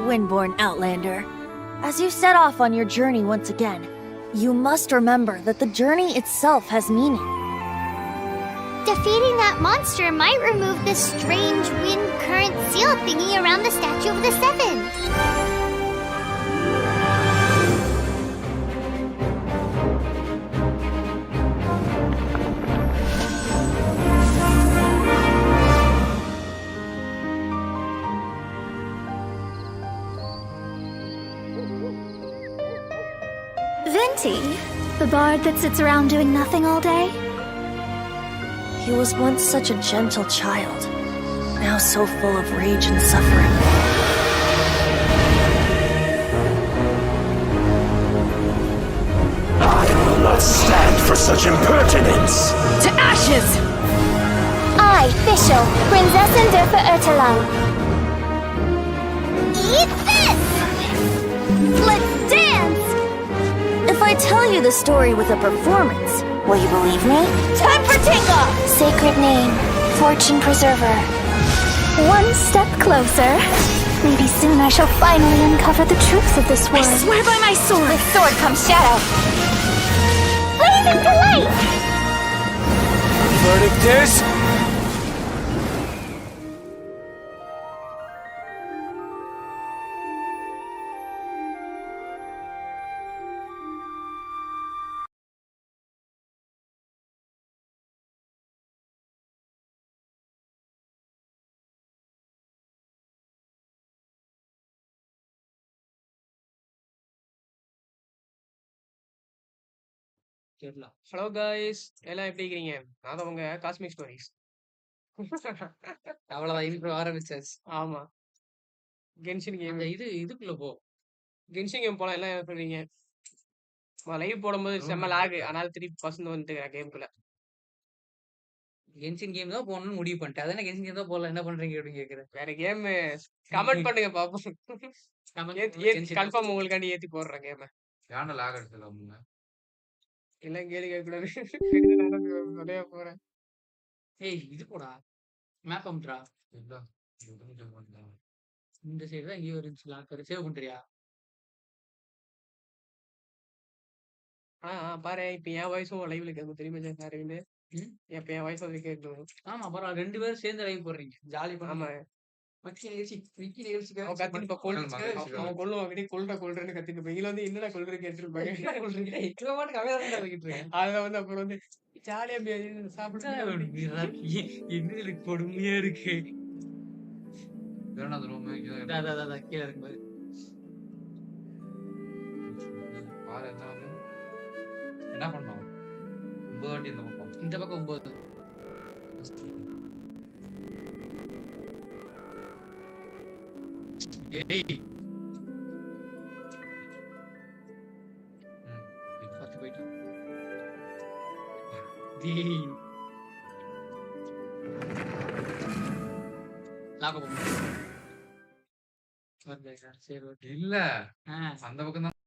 Windborn Outlander. As you set off on your journey once again, you must remember that the journey itself has meaning. Defeating that monster might remove this strange wind current seal thingy around the Statue of the Seven. Venti, the bard that sits around doing nothing all day? He was once such a gentle child, now so full of rage and suffering. I will not stand for such impertinence! To ashes! I, Fischl, Princess Enderfa Ertelang. Eat this! Let's dance! If I tell you the story with a performance, will you believe me? Time for takeoff! Sacred name, Fortune Preserver. One step closer. Maybe soon I shall finally uncover the truth of this word. I swear by my sword! With sword comes shadow. Flame into light! Verdict is... hello guys எல்லாம் எப்படி இருக்கிறீங்க? நான் தான் உங்க cosmic stories. அவ்வளவுதான் intro ஆரம்பிச்சாச்சு. ஆமா, Genshin game. அந்த இதுக்குள்ள போ. கென்ஷின் கேம் போலாம். எல்லாம் என்ன சொல்றீங்க? லைவ் போடும்போது செம்ம லாக், அதனால திருப்பி பசங்க வந்துட்டு கேமுக்குள்ள. கென்ஷின் கேம் தான் போகணும்னு முடிவு பண்ணிட்டேன். அதானே கென்ஷின் கேம் தான் போகலாம், என்ன பண்றீங்க அப்படின்னு கேக்குறேன். வேற கேம் கமெண்ட் பண்ணுங்க பாப்போம். கன்ஃபார்ம் உங்களுக்காண்டி ஏத்தி போடுறேன் கேம். ஏன்டா லாக் அடிச்சல எல்லாம் கேள்வி கேட்கக்கூடாது. சொல்ல போறேன். ஏய் இது போடா, மேப் அம்ட்ரா. இல்ல இந்த சைடு தான் இங்கே ஒரு லாக்கர் சேவ் பண்றியா? பாரு, இப்ப என் வாய்ஸும் லைவ்ல கேட்கும் தெரியுமா அரவிந்த்? இப்ப என் வாய்ஸ் வந்து கேட்கும். ஆமா, பரவாயில்ல, 2 பேரும் சேர்ந்து லைவ் போடுறீங்க, ஜாலி ஆமா. பண்ணாம. மக்கி நிகழ்ச்சி அவன் கத்திட்டு அவன் கொல்லுவான், கொல்றேன்னு கத்திட்டு போய் வந்து என்னடா கொல்றேன்னு கேட்டுருப்பாங்க. அதுல வந்து அப்புறம் வந்து ஜாலியா சாப்பிட்டு என்ன கொடுமையா இருக்கு. ரூம் கீழே இருக்கு பாரு. என்ன பண்ணோம்? 9 வாட்டி இந்த பக்கம். இந்த பக்கம் 9. ஏய் 10 போயிட்டான். டேய் லாக போ. சரி ஓகே. இல்ல அந்த பக்கம் தான்.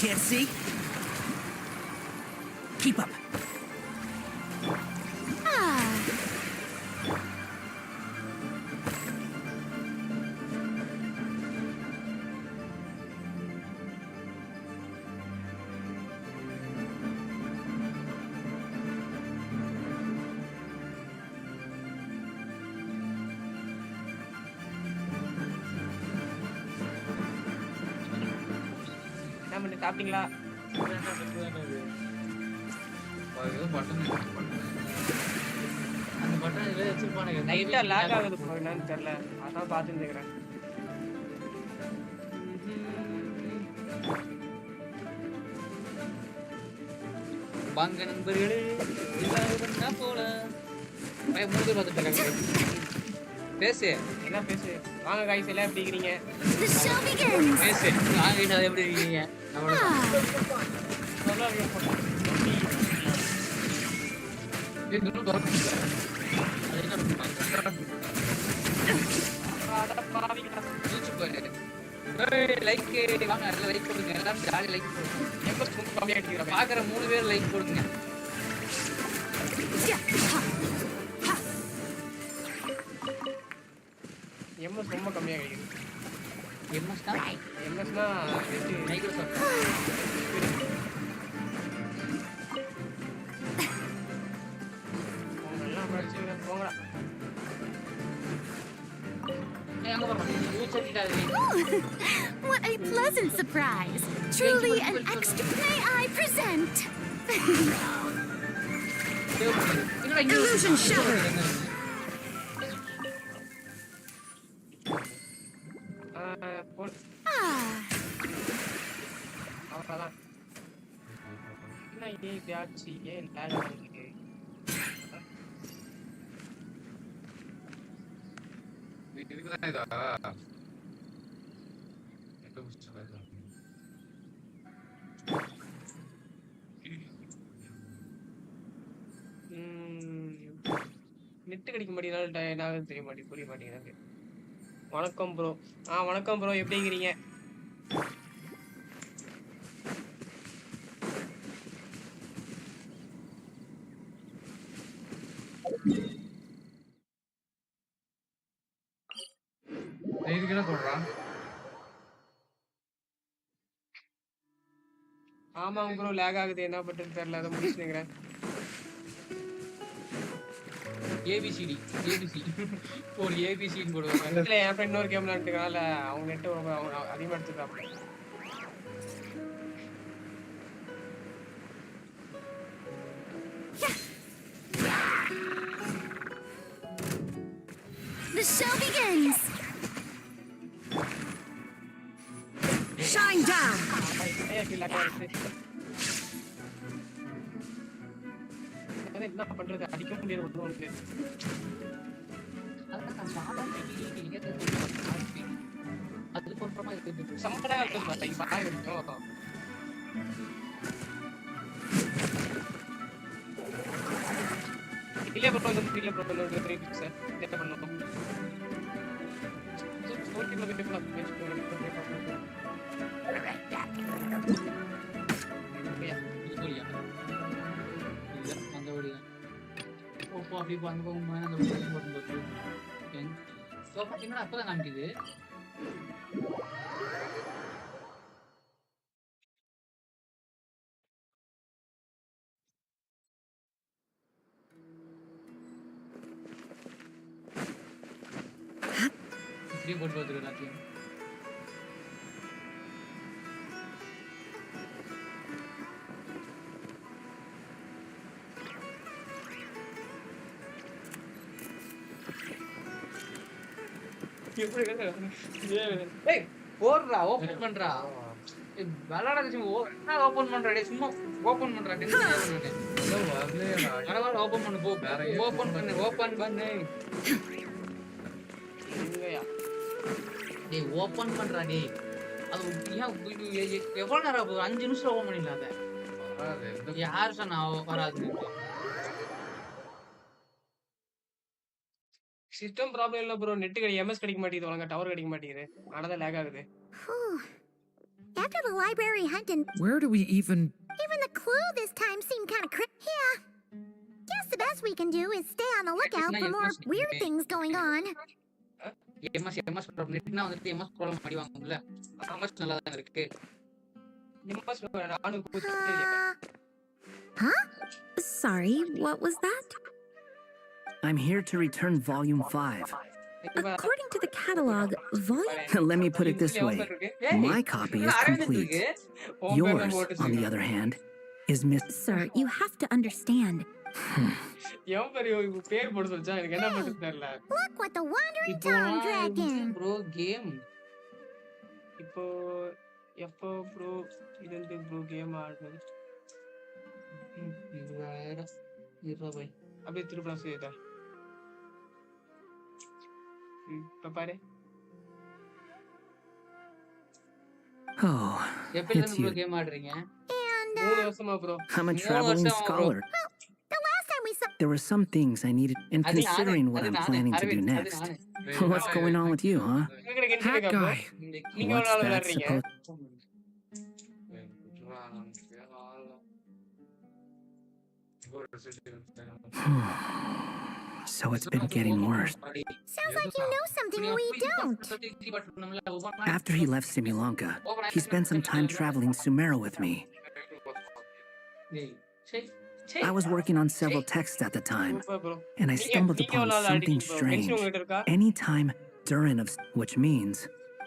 can't see? Keep up. என்ன பண்ணி சாப்பிட்டீங்களா? ஏதோ பட்டன் அந்த பட்டன் இதுல வச்சிருப்பானுங்க. லைட்டா லாக் ஆகுது ப்ரோ, என்னன்னு தெரியல. அதான் பார்த்துட்டு இருக்கிறேன். வாங்க நண்பர்களே, எல்லாரும் ஒண்ணா போலாம். மூணு பேர் பார்த்துட்டு இருக்காங்க. பேசு என்ன பேசு? வாங்க காய்ஸ், எல்லாம் எப்படி இருக்கிறீங்க? The show begins! பேசு. வாங்க இது எப்படி இருக்கீங்க? அவ்வளவுதான். நல்லா இருக்கேன். இது இன்னும் தொடர்ந்து அட பாவிங்களா. லைக் வாங்க, எல்லாம் லைக் கொடுங்க. எல்லாரும் ஜாலி லைக் கொடுங்க. எம்எஸ் ரொம்ப கம்மியா அடிக்கிறேன். பாக்குற 3 பேர் லைக் கொடுங்க. எம்எஸ் ரொம்ப கம்மியா கிடைக்குது. எம்எஸ்னா எம்எஸ்னா மைக்ரோசாஃப்ட். அவங்க எல்லாம் படிச்சு போங்கடா. அங்க பாருங்க. ஊச்சட்டிட்டாரு. What a pleasant surprise! Truly an extra may I present! Illusion shattered! அவ்வளோதான். என்ன ஏன் ஆச்சு? ஏன் லேக் ஆகுது? இதுக்குதான் இதா எங்க புடிச்சது? நெட்டு கிடைக்க மாட்டேங்கிறனால என்ன தெரிய மாட்டேங்குது, புரிய மாட்டேங்குது. வணக்கம் ப்ரோ. வணக்கம் ப்ரோ, எப்படி இருக்கிறீங்க? இதுக்கு என்ன சொல்றான்? ஆமாங்க ப்ரோ, லேக் ஆகுது. என்ன பண்றது தெரியல. அதை முடிச்சுக்கிறேன். ஏபிசிடி ஒரு ஏபிசின்னு போடுவாங்க. இல்ல, என் ஃப்ரெண்ட் இன்னொரு கேம் விளையாண்டுக்கனால அவங்க நெட்டு அவங்க அதிகமாக எடுத்துக்கிறாங்க. The show begins! Shine down! என்ன பண்றது? அடிக்க முடியாது. அது போன்றமா இருக்கு. சம்பளம் இருக்கும். இல்ல ப்ரோ, இல்ல ப்ரோ, இல்ல ப்ரோ, சார் என்ன பண்ணனும்? ஸ்போர்ட்டிவ்ல போய் பேசலாம். அந்த வழியா ஓப்போ அப்படி அங்க போகும்போது அந்த பட்டன் போட்டு என்னடா அப்பதான் காமிக்குது. இப்படியே போட்டு பார்த்துரு எல்லாத்தையும். ஏய் போடுறா, ஓபன் பண்றா. விளையாட என்ன ஓபன் பண்றா? சும்மா ஓபன் பண்றா. பரவாயில்ல, ஓபன் பண்ணு போ. ஓபன் பண்ணு, ஓபன் பண்ணு. டேய் ஓபன் பண்றா டேய். அது எவ்வளவு நேரம் ஆகுது? 5 நிமிஷம் ஓபன் பண்ணிடலாம். அதை யாரு சொன்னா வராது? சிஸ்டம் ப்ராப்ளம் இல்ல ப்ரோ, நெட் கிடைக்க எம்எஸ் கிடைக்க மாட்டேங்குது. ஒழுங்கா டவர் கிடைக்க மாட்டேங்குது. ஆனாதான் லேக் ஆகுது. After the library hunt and Where do we even... even the clue this time seemed kind of Yeah. Guess the best we can do is stay on the lookout for more weird things going on. MS நெட்னா வந்துட்டு MS problem அடி வாங்கும்ல MS நல்லா தான் இருக்கு Huh? Sorry, what was that? I'm here to return Volume 5. According to the catalog, volume... Let me put it this way. My copy is complete. Yours, on the other hand, is missing. Sir, you have to understand. எவன் பெரிய பேர் போட சொல்லிச்சா எனக்கு என்ன பண்றது தெரியல. Look what the wandering town dragged in. Bro game இப்போ எப்போ ப்ரோ இது வந்து ப்ரோ கேம் ஆடுறது இது வேற இருடா போய் அப்படியே திருப்பி செய்தா இப்ப பாரு Oh, எப்பல it's இருந்து ப்ரோ you. கேம் ஆடுறீங்க? 3 வருஷமா bro. I'm a traveling scholar. The last time we saw... There were some things I needed, and considering what I'm planning to do next. What's going on with you, huh? Hat guy. நீங்க What's எவ்வளவு that விளையாடுறீங்க? So it's been getting worse. Sounds like you know something we don't. After he left Simulanka, he spent some time traveling Sumera with me. I was working on several texts at the time, and I stumbled upon something strange. Anytime Durin of... which means...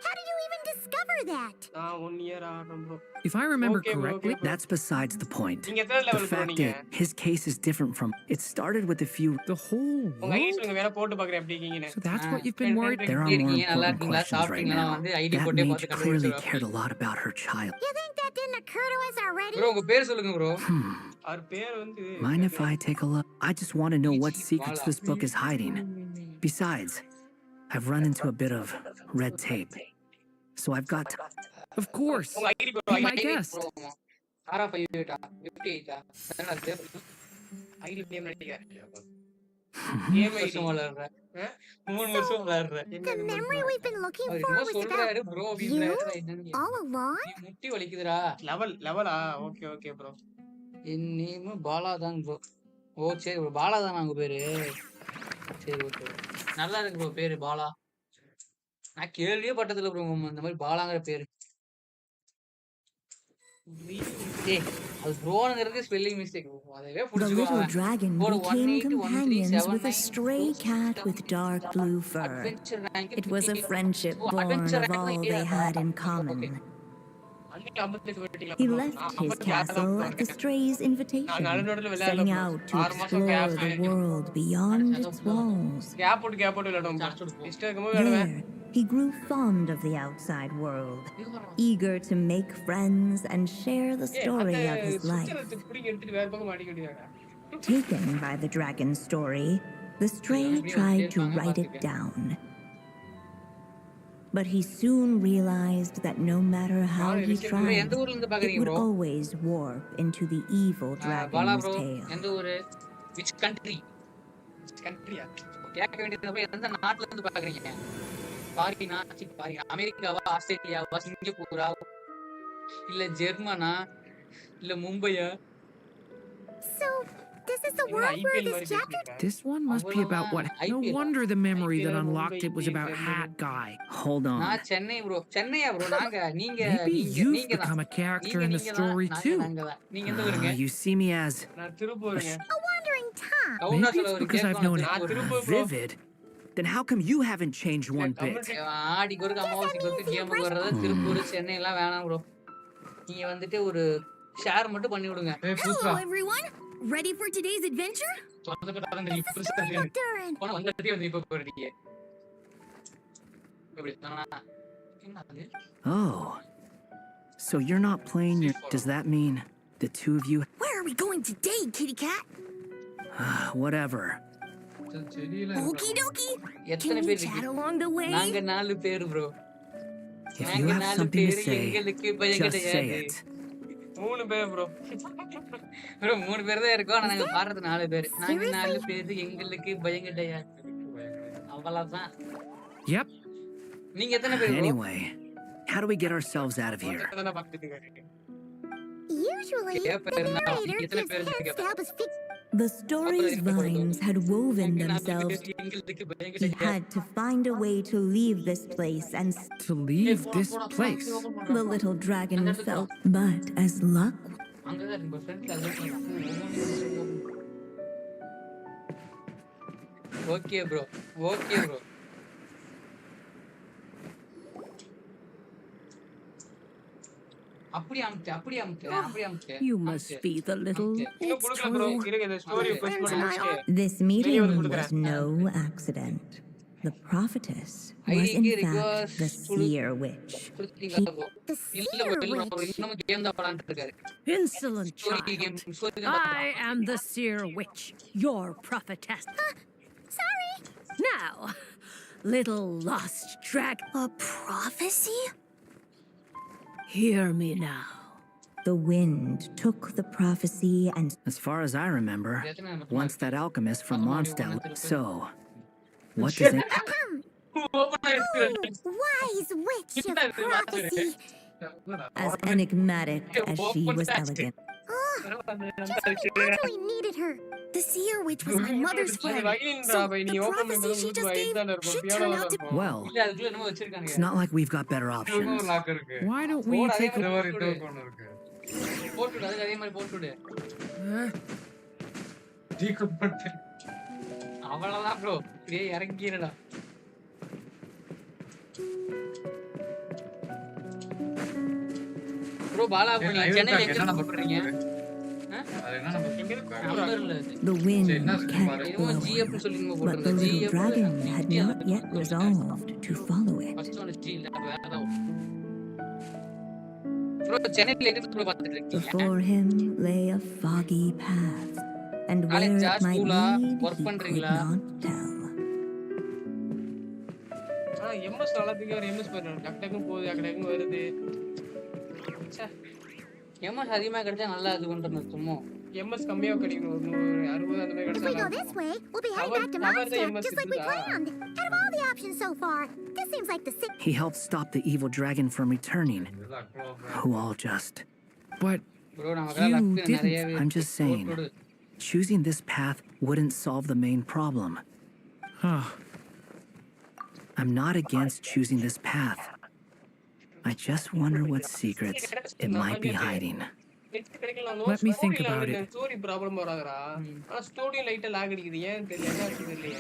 How did you even discover that? 1 year ஆடுறோம் bro. If I remember Okay, bro, correctly, okay, bro. That's besides the point. நீங்க எத்தனை The level fact போறீங்க? is, his case is different from... It started with a few... the whole உங்க ID world? சொல்லுங்க வேற போட்டு பாக்குறேன் எப்படி இருக்கீங்கன்னு. So that's what you've been worried... There are more important questions right now. ID That போட்டே mage பார்த்து clearly கண்டுபிடிச்சா cared a lot about her child. You think that didn't occur to us already? Bro உங்க பேர் சொல்லுங்க bro அவர் பேர் வந்து Mind if I take a look? I just want to know what secrets this book is hiding. Besides, I've run into a bit of red tape. So I've got to... Of course. உங்க ID bro Be my guest. ஆரா 58 58 என்னடா ID name நினைக்கிறேன். Game வருஷம் வளர்ற 3 வருஷம் வளர்ற The memory we've been looking அவர் for என்ன was சொல்றாரு about ப்ரோ you என்னன்னு all along? முட்டி வலிக்குதுடா லெவலா ஓகே ஓகே ப்ரோ. என் நேம் பாலா தான் ப்ரோ. ஓ சரி ப்ரோ பாலா தான் உங்க பேரு. சரி ஓகே நல்லா இருக்கு ப்ரோ பேரு பாலா. நான் கேள்வியே பட்டதில்ல ப்ரோ இந்த மாதிரி பாலாங்கிற பேரு. ஏய் அது ப்ரோங்கிறது ஸ்பெல்லிங் மிஸ்டேக். அதவே The புடிச்சுக்கோ. little dragon For became 180, companions with a 137, stray cat with dark blue fur. Adventure rank It was a 50. friendship Oh, born Adventure of rank all yeah. they had in common. அன்னைக்கு 58 வெட்டிங்களா He bro? left his castle at the stray's invitation, setting out to 6 மாசம் explore கேப் the world beyond its walls. Gap போட்டு விளையாடுவோம் bro. இஷ்டம் இருக்கும்போது விளையாடுவேன். There, he grew fond of the outside world, eager to make friends and share the story of his life. சுச்சலத்து புடிங்க எடுத்துட்டு வேற பக்கம் மாட்டிக்க வேண்டியதாடா. Taken by the dragon's story, the stray tried to write it down. But he soon realized that no matter how he tried, எந்த ஊர்ல இருந்து it பாக்குறீங்க would bro? always warp into the evil Bala dragon's bro tale. எந்த ஊரு? which country? கண்ட்ரியா? கேட்க வேண்டியது போய் எந்த நாட்டுல இருந்து பாக்குறீங்க? பாரினா பாரி அமெரிக்காவா ஆஸ்திரேலியாவா சிங்கப்பூரா இல்ல ஜெர்மனா இல்ல மும்பையா? So, this is the world where this chapter... This one must be about what... No wonder the memory that unlocked it was about Hat Guy. Hold on. நான் சென்னை ப்ரோ. சென்னையா ப்ரோ? நாங்க நீங்க Maybe நீங்க you've நீங்க தான். become a character in the நீங்க story தான். too. நாங்க தான். நீங்க எந்த ஊருங்க? You see me as நான் திருப்பூருங்க. A wandering town. கவுனா Maybe சொல்ல it's ஒரு because I've known it. நான் Tiruppur bro. vivid. Then how come you haven't changed one bit? ஆடிக்கு ஒரு அமாவாசைக்கு ஒரு கேமுக்கு வர்றது திருப்பூர் சென்னை எல்லாம் வேணாம் ப்ரோ. நீங்க வந்துட்டு ஒரு ஷேர் மட்டும் பண்ணி விடுங்க. Hello, everyone! Ready for today's adventure? Durin. போன வந்ததே வந்து இப்ப போறீங்க. இப்படி என்னது? Oh. So you're not playing your... Does that mean the two of you... Where are we going today, kitty cat? Whatever. Okie dokie! எத்தனை Can we பேர் chat இருக்கீங்க? along the way? நாங்க 4 பேர் ப்ரோ. If நாங்க you have 4 something to பேர் say, எங்களுக்கு பயம் just say கிடையாது. it. 3 பேர் ப்ரோ. ப்ரோ 3 பேர் தான் இருக்கோம். நாங்க பாடுறது 4 பேர். நாங்க 4 பேர் எங்களுக்கு பயம் கிடையாது. அவ்வளவுதான். Yep. நீங்க எத்தனை பேர் bro? Anyway, how do we get ourselves out of here? தானே பார்த்துட்டு இருக்காரு. Usually, the narrator gives hints to help us figure. The story's vines had woven themselves. He had to find a way to leave this place and To leave this place? the little dragon felt. But as luck, அங்கதான் இருக்கு ஃப்ரெண்ட்ல அது okay bro okay bro அப்படி அமுக்கு You must be the little. இன்னும் கொடுக்கல bro. இருங்க இந்த story push பண்ணி முடிச்சிட்டு this meeting was no accident. The prophetess was in fact the seer witch. இன்னும் கேம் தான் விளையாண்டுட்டு இருக்காரு Insolent child. I am the seer witch, your prophetess. Sorry. Now, little lost dragon. A prophecy? Hear me now. The wind took the prophecy and As far as I remember, once that alchemist from Mondstadt. So, what does it? Wise witch of prophecy. as enigmatic as she was elegant. Actually needed her. The seer witch was my mother's friend. So the prophecy she just gave should turn out to be. Well, இல்ல அதுக்குள்ள என்னமோ வச்சிருக்காங்க it's not like we've got better options. Why don't we take a... போட்டுடு அதுக்கு அதே மாதிரி போட்டுடு அவ்வளவுதான் bro இப்படியே இறங்கிடா bro Bala நீங்க சென்னையில எங்க போட்டுறீங்க The wind kept blowing, but the little dragon had not yet resolved to follow it. Before him lay a foggy path, and where it might lead, he could not tell. MS நல்லா தூக்கி ஒரு MS போயிடும் டக் டக்குன்னு போகுது அக்கடக்கு வருது MS அதிகமா கிடைச்சா நல்லா இது பண்றது சும்மா எம்எஸ் கம்மியா கிடைக்கும் ஒரு 60 அந்த மாதிரி If we go கிடைச்சா this way, we'll be heading back to Mondstadt, just like we planned. Out of all the options so far, this seems like the sick. He helped stop the evil dragon from returning. Who all just... But bro you நமக்கு didn't. I'm just saying, choosing this path wouldn't solve the main problem. Huh. I'm not against choosing this path. I just wonder what secrets it might be hiding. Let me think about it. Story problem வராதடா ஆனா story லைட்டா lock அடிக்குது ஏன் தெரியல என்ன ஆச்சு தெரியல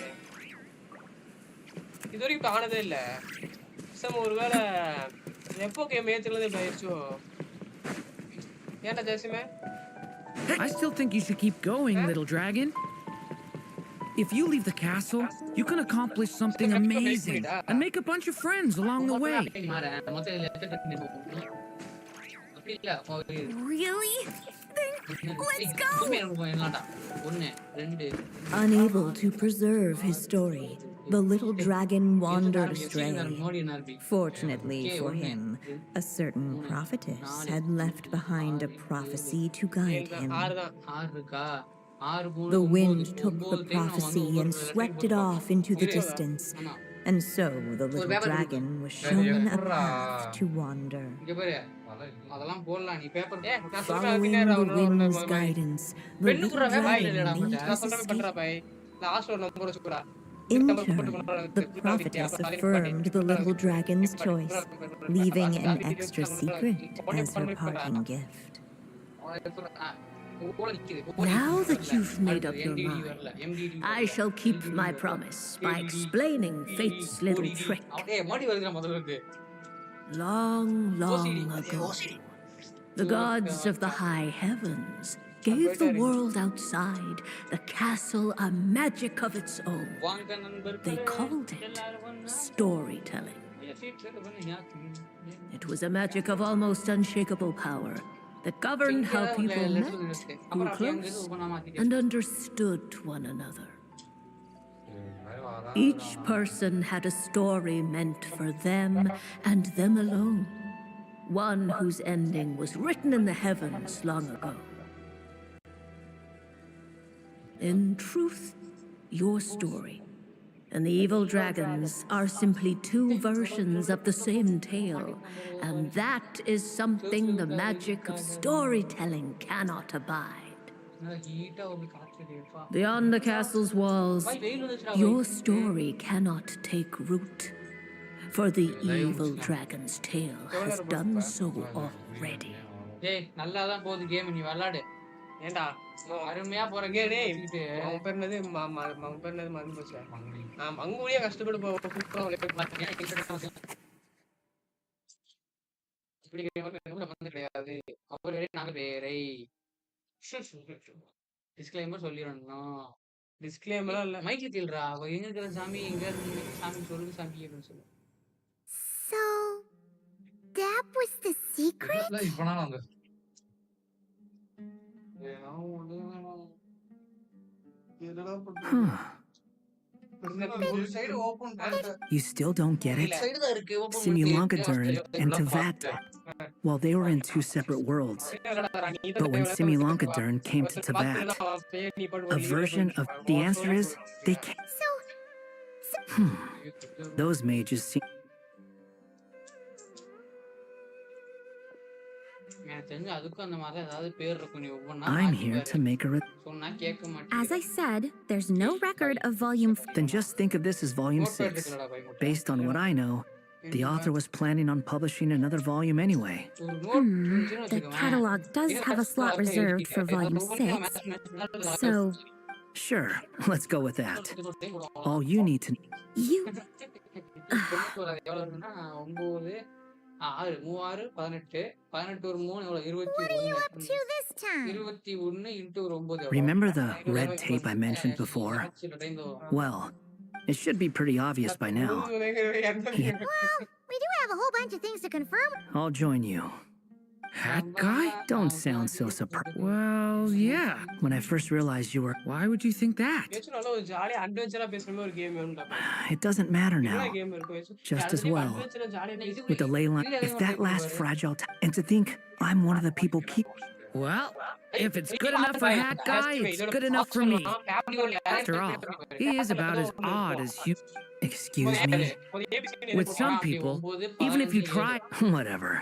இதுவரைக்கும் இப்ப ஆனதே இல்ல சம் ஒருவேளை எப்போ கேம் ஏத்துறது பயிற்சோ ஏன்டா ஜெசிமே I still think you should keep going, little dragon. If you leave the castle, you can accomplish something amazing and make a bunch of friends along the way. Really? Then let's go! Unable to preserve his story, the little dragon wandered astray. Fortunately for him, a certain prophetess had left behind a prophecy to guide him. The wind took the prophecy and swept it off into the distance, and so the little dragon was shown a path to wander. Following the wind's guidance, the little dragon made his escape. In turn, the prophetess affirmed the little dragon's choice, leaving an extra secret as her parting gift. Now that you've made up your mind, I shall keep my promise by explaining fate's little trick. Long, long ago, the gods of the high heavens gave the world outside the castle a magic of its own. They called it storytelling. It was a magic of almost unshakable power that governed how people met, grew close, and understood one another. Each person had a story meant for them and them alone, one whose ending was written in the heavens long ago. In truth, your story, And the evil dragons are simply two versions of the same tale. And that is something the magic of storytelling cannot abide. Beyond the castle's walls, your story cannot take root. For the evil dragon's tale has done so already. டேய் நல்லா தான் போகுது game நீ விளையாடு ஏன்டா அருமையா போற டேய் கேம் டேய் வச்சுக்கிட்டு அவன் பேர் என்னது அவன் பேர் என்னது மறந்து போச்சு மங்குடியே கஷ்டப்பட்டு இப்படி கிடையாது அவர் நாங்க வேறை டிஸ்க்ளைமர் சொல்லிடணும் டிஸ்க்ளைமர்லாம் இல்ல மைக்ல கேளுடா எங்க இருக்கிற சாமி எங்க இருக்கு சாமி சொல்லுங்க சாமி அப்படின்னு சொல்லு So, that was the secret? இப்போ நான் வந்து You still don't get it? Simulangadurn and Tavat, well, they were in two separate worlds. But when Simulangadurn came to Tavat, a version of the answer is they can't. Those mages seem. I'm here to make a. As I said, there's no record of volume. Then just think of this as volume 6. Based on what I know, the author was planning on publishing another volume anyway. The catalog does have a slot reserved for volume 6. So, Sure, let's go with that. All you need to. you. 6 3 18 18 ஒரு 3 எவ்வளவு What are you up to this time? 21 into 9 Remember the red tape I mentioned before? Well, it should be pretty obvious by now. Well, we do have a whole bunch of things to confirm. I'll join you. Hat guy? Don't sound so surprised. Well, yeah. When I first realized you were. Why would you think that? ஜாலியா அட்வென்ச்சரா பேசுற மாதிரி ஒரு game வேணும்டா It doesn't matter now. Game இருக்கு Just as well. அட்வென்ச்சரா ஜாலியா With the ley line. If that last fragile. And to think I'm one of the people keep. Well, if it's good enough for Hat Guy, it's good enough for me. After all, he is about as odd as you. Excuse me? With some people, even if you try. Whatever.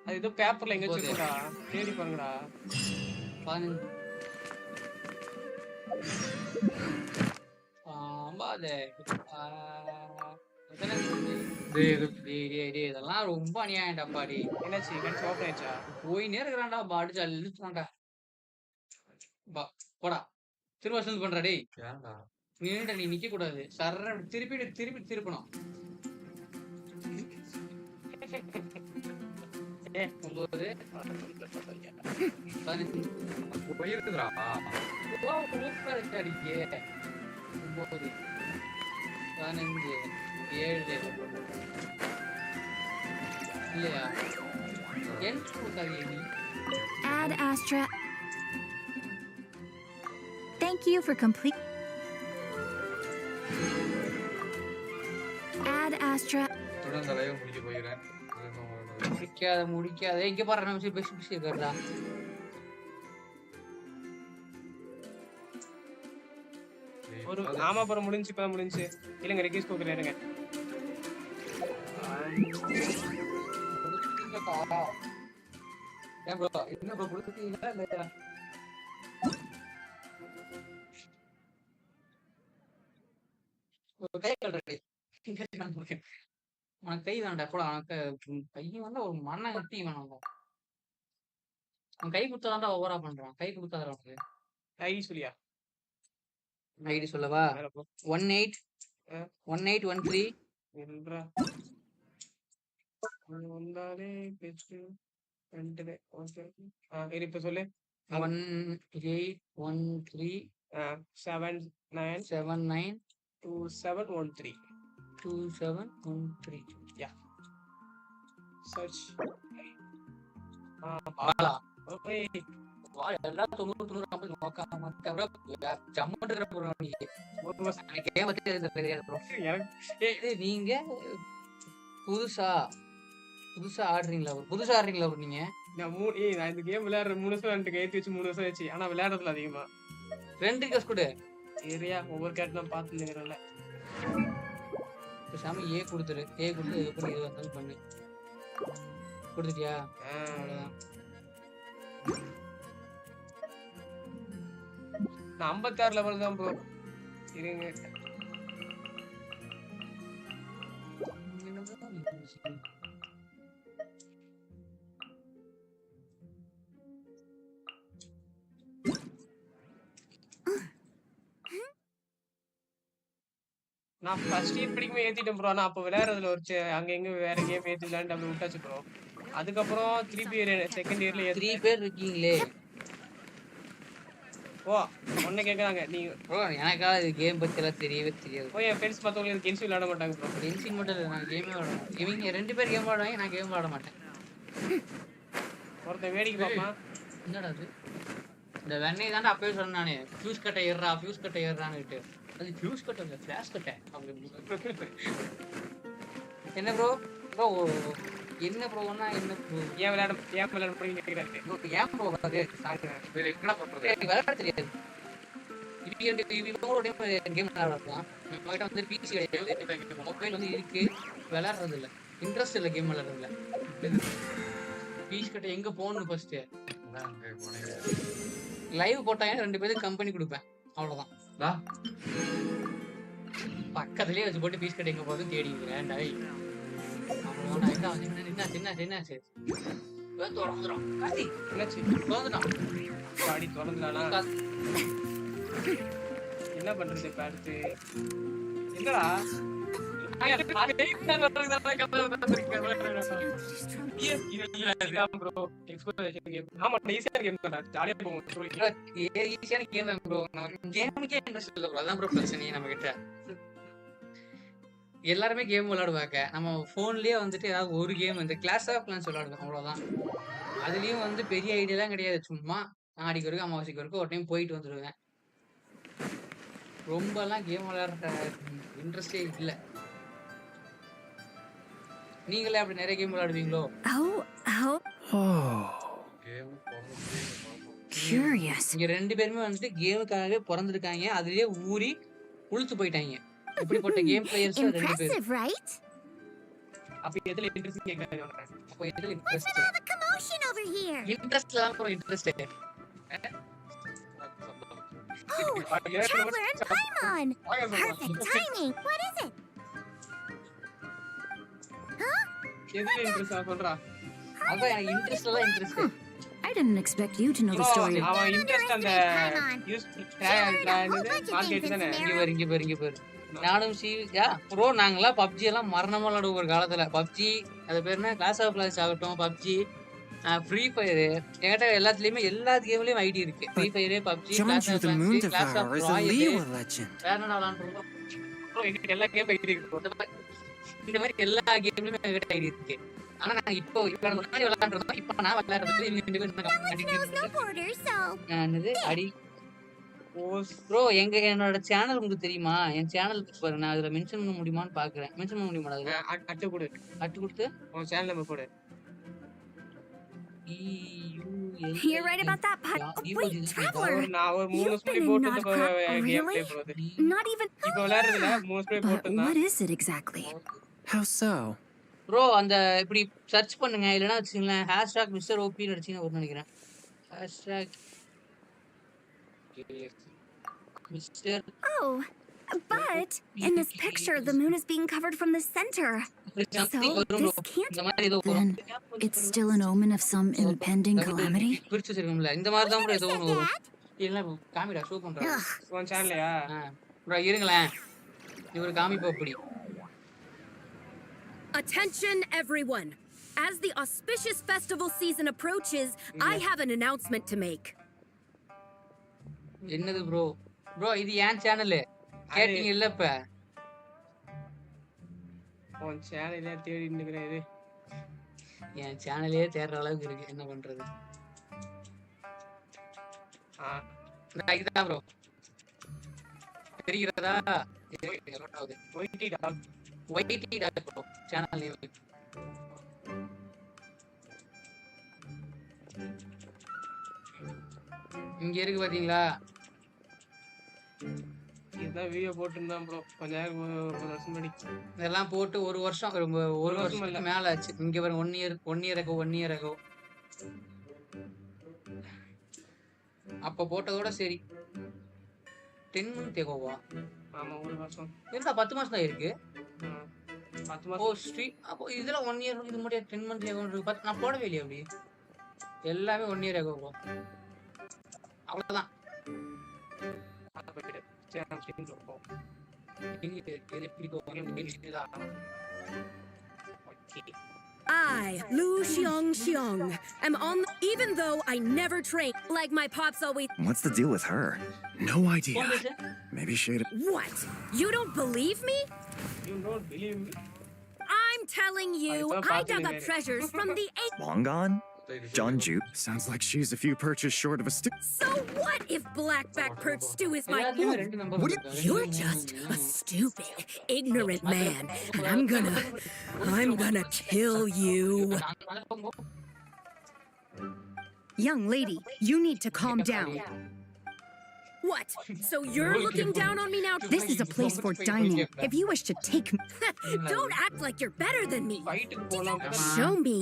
அது ஏதோ பேப்பர்ல எங்க வச்சிருக்கா தேடி பாருங்கடா 15 ஆமாதே இதெல்லாம் ரொம்ப அநியாயம்டாப்பாடி என்னாச்சு கட்சி ஓபன் ஆயிடுச்சா போய் நேருக்குறான்டா பாடிச்சு அழுத்துறான்டா போடா திரும்ப வந்து பண்றா டேய் நீ நிக்க கூடாது சர்ற திருப்பி திருப்பணும் 9 போயிருக்குதுடா அடிக்கே 9 15 7 இல்லையா என்ட்ரு கொடுக்காதீங்க நீ Ad Astra. Thank you for complete. Ad Astra. தொடர்ந்து லைவ் முடிக்க போகிறேன் முடிக்காத இங்க பாரு நம்ம பேசி இருக்கறடா ஒரு ஆமா பரம் முடிஞ்சு இப்ப முடிஞ்சு இல்லங்க ரெக்வெஸ்ட் கொடுக்குறேன் இருங்க ஏன் bro என்ன bro கொடுத்தீங்களா இல்லையா கை கல்றடி உனக்கு கை தான்டா போட உனக்கு கை வந்து ஒரு மண்ணை கட்டி வேணும் அவன் கை கொடுத்தாதான்டா ஓவரா பண்றான் கை கொடுத்தாதான் உனக்கு ஐடி சொல்லியா ஐடி சொல்லவா 18 என்றா வந்தாலே பெஸ்ட் ரெண்டு ஓகே இப்ப சொல்லு 1813 79 2713 yeah search பாலா ஓகே எல்லா 90 50 நோக்காம கவர ஜம்மன் இருக்கற ப்ரோ நீ கேம் பத்தி தெரியாது ப்ரோ ஏய் நீங்க புதுசா ஆடுறீங்களா ப்ரோ நீங்க நான் இந்த கேம் விளையாடுற 3 வருஷம் ரெண்டு கைத்து வச்சு 3 வருஷம் ஆச்சு ஆனா விளையாடுறதுல அதிகமா 2 கஸ் கூட ஏரியா ஒவ்வொரு கேட் நான் பாத்துக்கிறேன்ல பேசாம ஏ கொடுத்துரு. ஏ கொடுத்து அதுக்கப்புறம் எது வந்தாலும் பண்ணு. கொடுத்துட்டியா? அவ்வளோதான். நான் 56 லெவல் தான் ப்ரோ. இருங்க. நான் ஃபர்ஸ்ட் இயர் படிக்கும்போது ஏத்திட்டேன் ப்ரோ. ஆனா அப்ப விளையாடுறதுல ஒரு அங்க எங்க வேற கேம் ஏத்தி விளையாண்டு அப்படி விட்டாச்சு ப்ரோ. அதுக்கப்புறம் திருப்பி செகண்ட் இயர்ல 3 பேர் இருக்கீங்களே. ஓ ஒன்னு கேக்குறாங்க நீ ப்ரோ. எனக்காக இது கேம் பத்தி எல்லாம் தெரியவே தெரியாது. ஓ என் ஃப்ரெண்ட்ஸ் மத்தவங்க கென்சி விளையாட மாட்டாங்க ப்ரோ. கென்ஷின் மட்டும் இல்லை, நான் கேமே விளாட மாட்டேன். இவங்க 2 பேர் கேம் விளாடுவாங்க, நான் கேம் விளாட மாட்டேன். ஒருத்தன் வேடிக்கை பார்ப்பான். என்னடா அது? இந்த வெண்ணெய் தாண்டா அப்பவே சொன்னேன் நானே, ஃபியூஸ் கட்டை ஏறான்னுட்டு. அது ஃபியூஸ் கட்டை இல்லை, ஃபிளாஷ் கட்டை. என்ன ப்ரோ? ப்ரோ என்ன ப்ரோன்னா என்ன ப்ரோ? ஏன் விளையாட போறீங்கன்னு கேக்குறாரு. ஏன் ப்ரோ அது என்ன பண்றது? விளையாட தெரியாது. கேம் விளையாடலாம். நம்மகிட்ட வந்து பிசி கிடையாது, மொபைல் வந்து இருக்கு, விளையாடுறது இல்லை. இன்ட்ரெஸ்ட் இல்லை கேம் விளையாடுறதுல. பீஸ் கட்டை எங்க போகணும்? ஃபர்ஸ்ட் லைவ் போட்டாங்க 2 பேருக்கு கம்பெனி கொடுப்பேன், அவ்வளவுதான். பக்கத்துலயே வச்சு போட்டு பீஸ் கட்டை எங்க போகுதுன்னு தேடிக்கிறேன். என்ன பண்றது இப்ப அடுத்து? என்னடா எல்லாருமே கேம் விளையாடுவாங்க. நம்ம போன்லயே வந்துட்டு ஏதாவது ஒரு கேம் இந்த கிளாஸ் ஆஃப் கிளான்ஸ் விளையாடுவோம், அவ்வளவுதான். அதுலயும் வந்து பெரிய ஐடியாலாம் கிடையாது, சும்மா ஆடிக்கு வரைக்கும் அமாவாசைக்கு வரைக்கும் ஒரு டைம் போயிட்டு வந்துடுவேன். ரொம்பலாம் கேம் விளையாடுற இன்ட்ரெஸ்டே இல்லை. நீங்களே அப்படி நிறைய கேம் விளையாடுவீங்களோ? இங்க 2 பேருமே வந்துட்டு கேமுக்காகவே பிறந்திருக்காங்க, அதுலயே ஊறி உளுத்து போயிட்டாங்க. இப்படிப்பட்ட கேம் பிளேயர்ஸ் 2 பேர். அப்ப எதுல இன்ட்ரெஸ்ட் கேக்குறாங்க? அப்ப எதுல இன்ட்ரெஸ்ட்? இன்ட்ரெஸ்ட்ல தான் bro interest. Oh, Traveler and Paimon! Perfect timing! What is it? Huh? எதுல இன்ட்ரெஸ்ட் சொல்றா? அப்ப எனக்கு இன்ட்ரெஸ்ட்ல தான் interest. I didn't expect you to know the story. அவன் இன்ட்ரெஸ்ட் அந்த யூஸ் மார்க்கெட் தானே. இங்க பாரு. நானும் ப்ரோ நாங்கெல்லாம் பப்ஜி எல்லாம் மரணமா விளையாடுவோம் ஒரு காலத்துல. பப்ஜி அது பேர் என்ன, கிளாஸ் ஆஃப் கிளான்ஸ் ஆகட்டும், பப்ஜி, ஃப்ரீ ஃபயர், என்கிட்ட எல்லாத்துலயுமே எல்லா கேம்லயும் ஐடி இருக்கு. Free Fire, PUBG, Clash of Clans, Clash of Royale, வேற என்ன விளையாடுறோம் ப்ரோ. என்கிட்ட எல்லா கேம் ஐடி இருக்கு. இந்த மாதிரி எல்லா கேம்லயுமே என்கிட்ட ஐடி இருக்கு. ஆனா நான் இப்போ முன்னாடி விளையாடுறோம், இப்போ நான் விளையாடுறது என்னது அடி. ப்ரோ என்னோட சேனல் உங்களுக்கு தெரியுமா? என் சேனல் பாரு, நான் அதுல மென்ஷன் பண்ண முடியுமான்னு பாக்குறேன். மென்ஷன் பண்ண முடியுமா? அதுல அட்டு கொடுத்து உன் சேனல் நம்பர் போடு. You're right about that, but wait, Traveler, நான் ஒரு 3 ஸ்ப்ரே போட்டு கேம் ப்ளே பண்ணுது. not even. இப்போ விளையாடுறதுல 3 ஸ்ப்ரே போட்டுனா. What is it exactly? How so? Bro அந்த இப்படி சர்ச் பண்ணுங்க, இல்லனா வச்சுங்களேன் #MrOP ன்னு அடிச்சீங்கன்னா வரும்னு நினைக்கிறேன். Mr. Oh, but in this picture, the moon is being covered from the center. So this can't. Then it's still an omen of some impending calamity. பிரிச்சு வச்சிருக்கோம்ல, இந்த மாதிரி தான் ப்ரோ ஏதோ ஒன்று வரும். இல்ல காமிடா, ஷோ பண்றேன். உன் சேனலையா? ப்ரோ இருங்களேன், இவரு காமிப்போ அப்படி. Attention everyone! As the auspicious festival season approaches, I have an announcement to make. என்னது ப்ரோ? ப்ரோ இது ஏன் சேனல் கேட்டிங்க இல்ல? இப்ப உன் சேனலே தேடி நிக்கிறேன். இது என் சேனலே தேடுற அளவுக்கு இருக்கு, என்ன பண்றது? இதுதான் ப்ரோ தெரிகிறதா? YT talk bro channel name. இங்க இருக்கு பாத்தீங்களா? இதான் வீடியோ போட்டுருந்தான் ப்ரோ கொஞ்ச நேரம் ஒரு வருஷம் முன்னாடி. இதெல்லாம் போட்டு ஒரு வருஷம் ஒரு வருஷத்துக்கு மேல ஆச்சு. இங்க பாருங்க 1 இயர் ago. அப்ப போட்டதோட சரி 10 month agoவா? ஆமா ஒரு வருஷம். இருந்தா 10 மாசம் தான் இருக்கு. 10 ஓ மாசம். அப்போ இதெல்லாம் 1 இயர் இது மட்டும் 10 month ago இருக்கு. நான் போடவே இல்லையா அப்படி? எல்லாமே 1 இயர் ago. அவ்வளவுதான். சரி நான் ஸ்ட்ரீம் போறோம். I, Lu Xiong, am on even though I never trained like my pops always. What's the deal with her? No idea. Maybe she'd. What? You don't believe me? You don't believe me? I'm telling you, I dug up treasures from the Long gone? John Jupe. Sounds like she's a few perches short of a stick. So what if blackback perch stew is my What You're just a stupid, ignorant man, and I'm gonna kill you. Young lady, you need to calm down. What? So you're looking down on me now? This is a place for dining. If you wish to take me. Don't act like you're better than me. ஃபைட்டுக்கு போலாம். Show me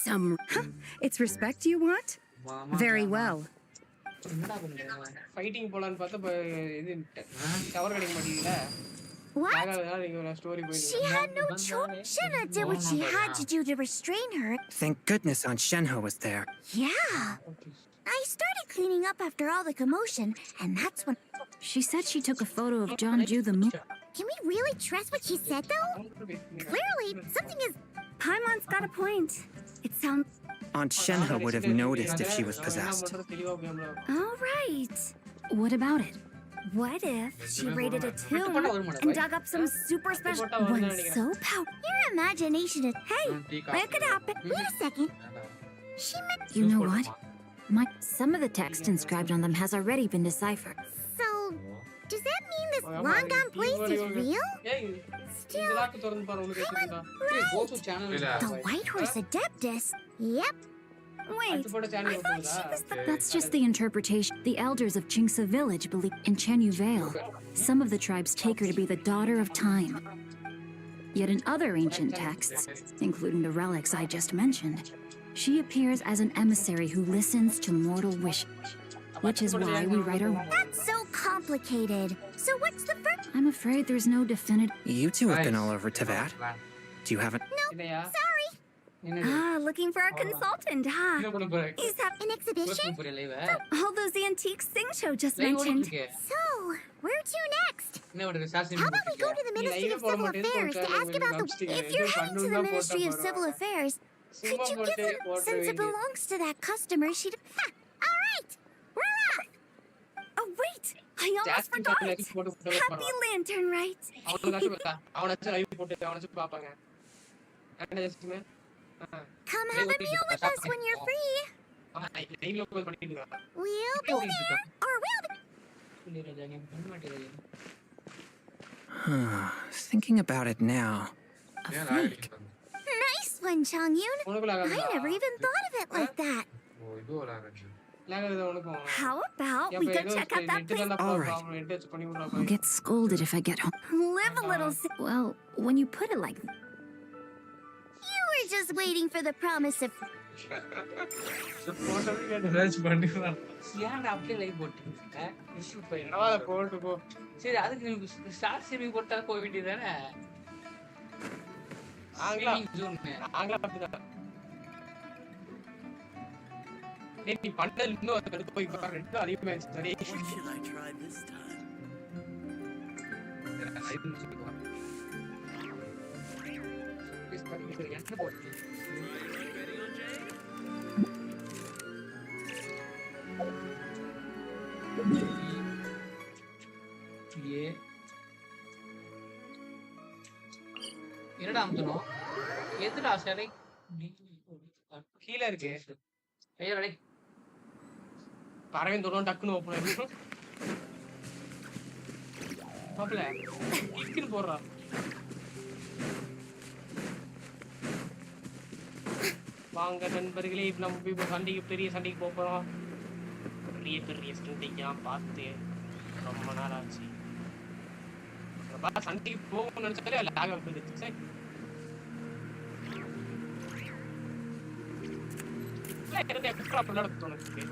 some. It's respect you want? Very well. Fighting போலான்னு பார்த்தா இது tower கிடைக்க மாட்டீங்கல. What? நீங்க ஒரு story போய். She had no choice. Shenna did what she had to do to restrain her. Thank goodness Aunt Shenhe was there. Yeah. I started cleaning up after all the commotion, and that's when. She said she took a photo of John Ju the moon. Can we really trust what she said, though? Clearly, something is. Paimon's got a point. It sounds. Aunt Shenhe would have noticed if she was possessed. All right. What about it? What if she raided a tomb and dug up some super special one so powerful? Your imagination is. Hey, that could happen. Wait a second. She meant. You know what? Some of the text inscribed on them has already been deciphered. So, does that mean this long gone place is real? Still, the White Horse Adeptus. Yep. Wait, that's just the interpretation. The elders of Jingsa village believe in Chenyu Vale. Some of the tribes take her to be the daughter of time. Yet in other ancient texts, including the relics I just mentioned, she appears as an emissary who listens to mortal wishes, which is why we write her. That's so complicated. So what's the first? I'm afraid there's no definitive. You two have been all over Teyvat. Do you have it? Sorry. Looking for a consultant, huh? Is that an exhibition? All those antiques thing show just mentioned. So, where to next? How about we go to the Ministry of Civil Affairs to ask about the... If you're heading to the Ministry of Civil Affairs, could you give them... Since it belongs to that customer, she'd... Ha! All right! We're off! Oh, wait! I almost forgot! Happy Lantern, right? Come have a meal with us when you're free. We'll be there, or we'll be... Thinking about it now. Nice one, Chongyun. I never even thought of it like that. How about we go check out that place? All right. I'll get scolded if I get home. Live a little. Well, when you put it like. You were just waiting for the promise of... சரி அதுக்கு star streaming போட்டா போக வேண்டியதானே நீ பண்ணல இன்னும் அது போய் பாரு ரெண்டு அதிகமா சரி என்னடா அமுத்தணும் எதுடா சிலை கீழே இருக்கு ஐயோ பறவை தொடரும் டக்குன்னு ஓப்பன் மாப்பிள்ள கிளிக்குன்னு போடுறா வாங்க நண்பர்களே இப்ப நம்ம போய் சண்டைக்கு பெரிய சண்டைக்கு போறோம் பெரிய பெரிய சண்டைக்கா பார்த்து ரொம்ப நாள் ஆச்சு சண்டைக்கு போகணும்னு நினைச்சாலே லாக் ஆகுது. சரி எக்ஸ்ட்ரா பண்ண தோணுது.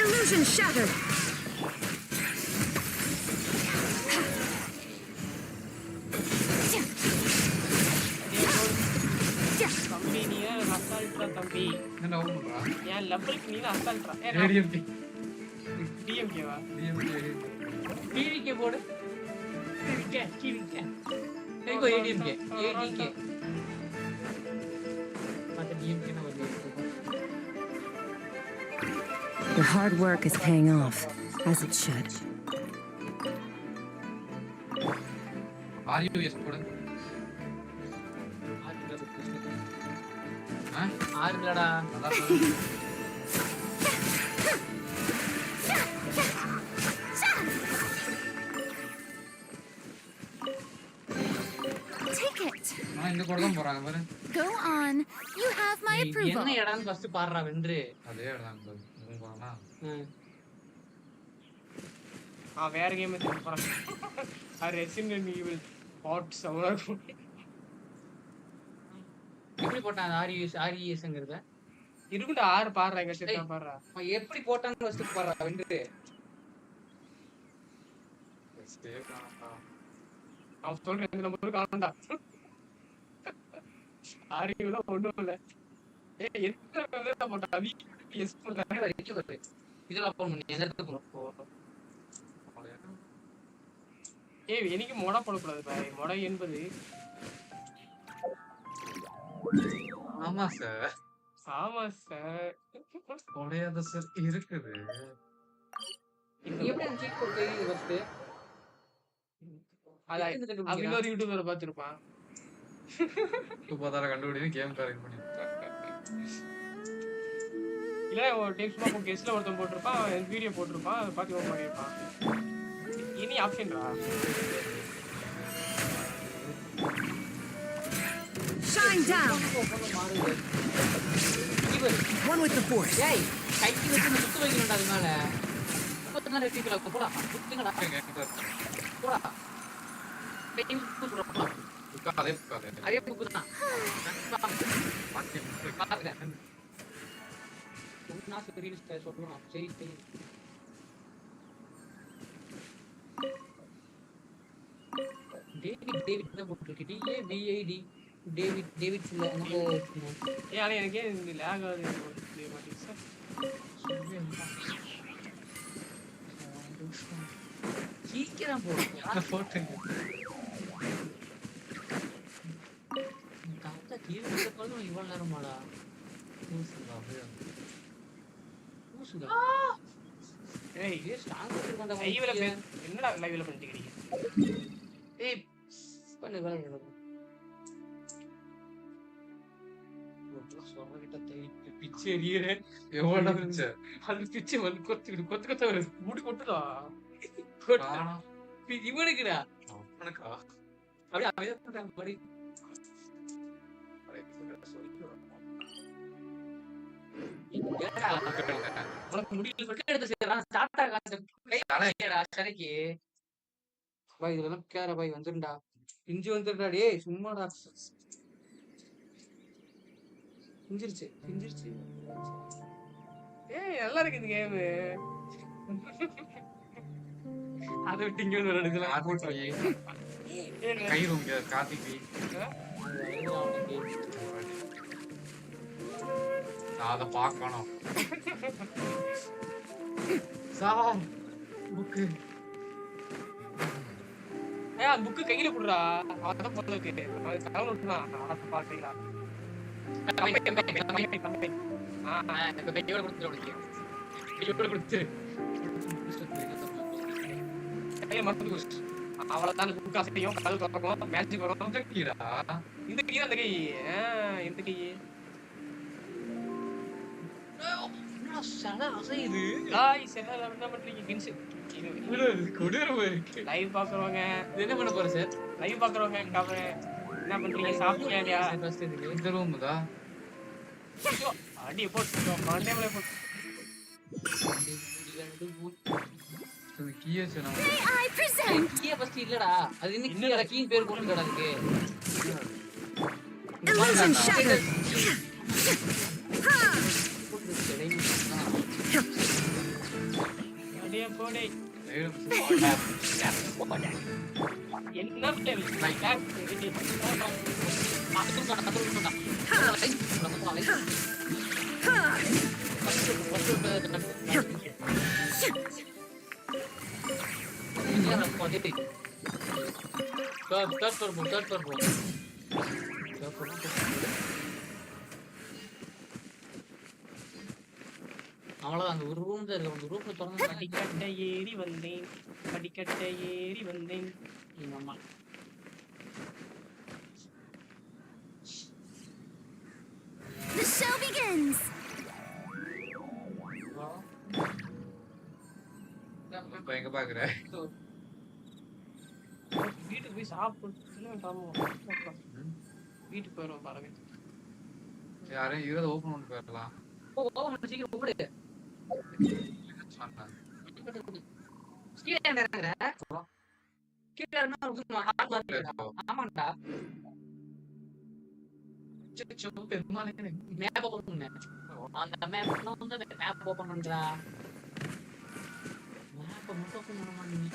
Illusion shattered. தம்பி நீ அசால்ட்ரா தம்பி. என்ன ஓபன் பண்றா? ஏன் லெவலுக்கு நீ அசால்ட்ரா. ஏடிஎம்டி டிஎம்கேவா? டிவிகே போடு. டிவிகே. எங்கோ ஏடிஎம்கே. ஏடிகே. மத்த டிஎம்கே னா வருது. Your hard work is paying off, as it should. ஆர்யூஎஸ் போடு. ஆறுலடா. Take it. நான் இந்த கோட தான் போறாங்க பாரு. Go on. You have my approval. என்ன இடம்னு ஃபர்ஸ்ட் பாறா வென்று. அதே இடம் தான் போறானா? வேற கேம் போறான். ரெசிடென்ட் ஈவில் ஹாட் சவர். எப்படி போட்டான் ஆர்இஎஸ்ங்கறத? இருக்குடா 6 பாறா எங்க செட்டா பாறா. எப்படி போட்டான்னு ஃபர்ஸ்ட் பாறா வென்று. அவன் சொல்ற இந்த நம்பர் காணோம்டா. ஆரியூல ஒண்ணும் இல்ல. எத்தனை பேர் போட்டா எஸ் பண்ணல வரைக்கும் வருது. இதெல்லாம் போன் பண்ணி எந்த இடத்துக்கு போ. எனக்கு மொடா போடக்கூடாது பாய். மொடை என்பது ஆமா சார். ஆமா சார். உடையாத சார் இருக்குது. எப்படி சீட் போட்டு ஃபர்ஸ்ட் அது இன்னொரு யூடியூபரை பார்த்திருப்பான். சூப்பரா கண்டுபிடிச்சு கேம் கரெக்ட் பண்ணி. இல்ல ஒரு டைம் சும்மா கெஸ்ட்ல ஒருத்தன் போட்டிருப்பான், வீடியோ போட்டிருப்பான், அதை பார்த்து ஓப்பன் பண்ணியிருப்பான். இனி ஆப்ஷன்டா. Shine down. One with the force. ஏய் கைக்கு வச்சு முத்து வைக்கணும்டா அது மேல. முத்து மேல டீக்கல போடா. முத்துங்கடா. போடா. கைக்கு முத்து போடா. அதே புக்கு தான். நான் ஸ்கிரீன் சொல்றேன். சரி சரி. டேவிட் தான் போட்டுருக்கு. DAVID டேவிட் இல்ல எனக்கு ஆனா எனக்கு இந்த லாக் ஆகுது ப்ளே மாட்டேங்குது சார். சீக்கிரம் போட்டுங்க. தாத்தா கீழே விட்டப்பறம் இவ்வளவு நேரமாடா. ஏய் லைவ்ல என்னடா லைவ்ல பண்ணிட்டீங்க? ஏய் பண்ணு வேற பிச்சை எறியறேன். எவ்வளவு பிச்சை? அது பிச்சை வந்து கொத்து வருது. முடி கொட்டுதா? இவனுக்குடா. அவனுக்கா? அப்படியே அவன் படி. உனக்கு முடியல சொல்லிட்டு எடுத்து செய்யறான். ஸ்டார்ட் ஆகா கடைக்கு. பாய் இதெல்லாம் கேர பாய் வந்துருண்டா. பிஞ்சு வந்துருடா. டேய் சும்மாடா. பிஞ்சிருச்சு. ஏய் நல்லா இருக்கு இந்த கேம். அதை விட்டு இங்க வந்து எடுக்கலாம். கை ரூங்க கார்த்திகை. அத பார்க்கணும். Sir book. அந்த புக்கு கையில குடுறா. அதான் போறதுக்கு. அது கலந்து விட்டுனா அத பாத்தீங்களா? அவ்வளவுதான் புக் ஆசையும் கதவு திறக்கும் மேஜிக் வரும். இந்த கீ அந்த கை இந்த கை லைவ் பாக்குறவங்க என்ன பண்ண போற சார்? லைவ் பாக்குறவங்க என்ன பண்றீங்க? சாப்பிட்டீங்களா இல்லையா? ஃபர்ஸ்ட் இதுக்கு இந்த ரூம் தான் ஐயோ, அடி போட்டு மண்டேமலே போட்டு. கீ வச்சு நான் May I present? கீயே ஃபர்ஸ்ட் இல்லடா. அது இன்னும் கீயடா. கீ பேர் போட்டுடா அதுக்கு. Illusion shattered. அடியே போடே. என்ன பண்ணி? அவ்வளவுதான். அந்த ஒரு ரூம் தான் இருக்கு. அந்த ரூம்ல திறந்து படிக்கட்டை ஏறி வந்தேன். படிக்கட்டை ஏறி வந்தேன். எங்க அம்மா The show begins. இப்ப எங்க பாக்குற வீட்டுக்கு போய் சாப்பிட்டு கிளம்புவோம். வீட்டுக்கு போயிடுவோம் பாருங்க. யாரையும் 20 ஓபன் பண்ணி போயிடலாம் சீக்கிரம் கூப்பிடு. சொன்னேன் கீழே இறங்குற. கீழே இறங்குனா ஹார்ட் மார்க். ஆமாண்டா. பெருமாளே மேப் ஓபன் பண்ணு. அந்த மேப் வந்து மேப் ஓபன் பண்றா. மேப் மட்டும் ஓபன் பண்ண மாட்டீங்க.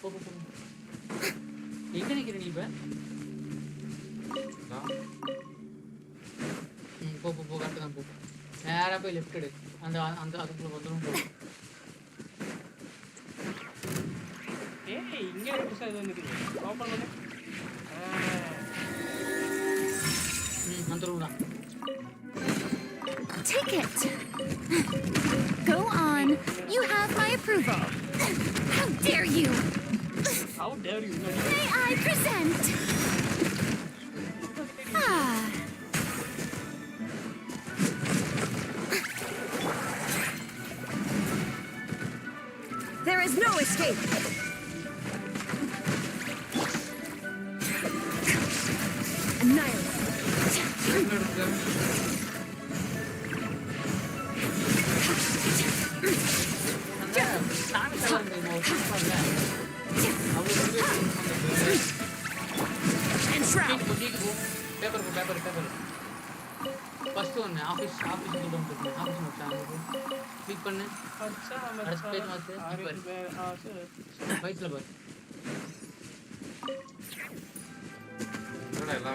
போ. எங்க நிக்கிற நீ இப்ப? போ கரெக்ட் தான் போ. நேரா போய் லெஃப்ட் எடு. அந்த அந்த அதுக்குள்ள வந்துரும் போ. ஏய், இங்க ஒரு புதுசா இது வந்துருக்கு. ஓபன் பண்ணு. அந்த ரூம் தான். Take it. Go on. You have my approval. How dare you? How dare you? May I present? Ah. There is no escape. Annihilate. Paper first ஒன்று ஆஃபீஸ் கொண்டு வந்துருக்கு. ஆஃபீஸ் முடிச்சாங்க. கிளிக் பண்ணு. அடுத்த பேஜ் மாத்து. வயிற்றுல பாரு. எல்லாம்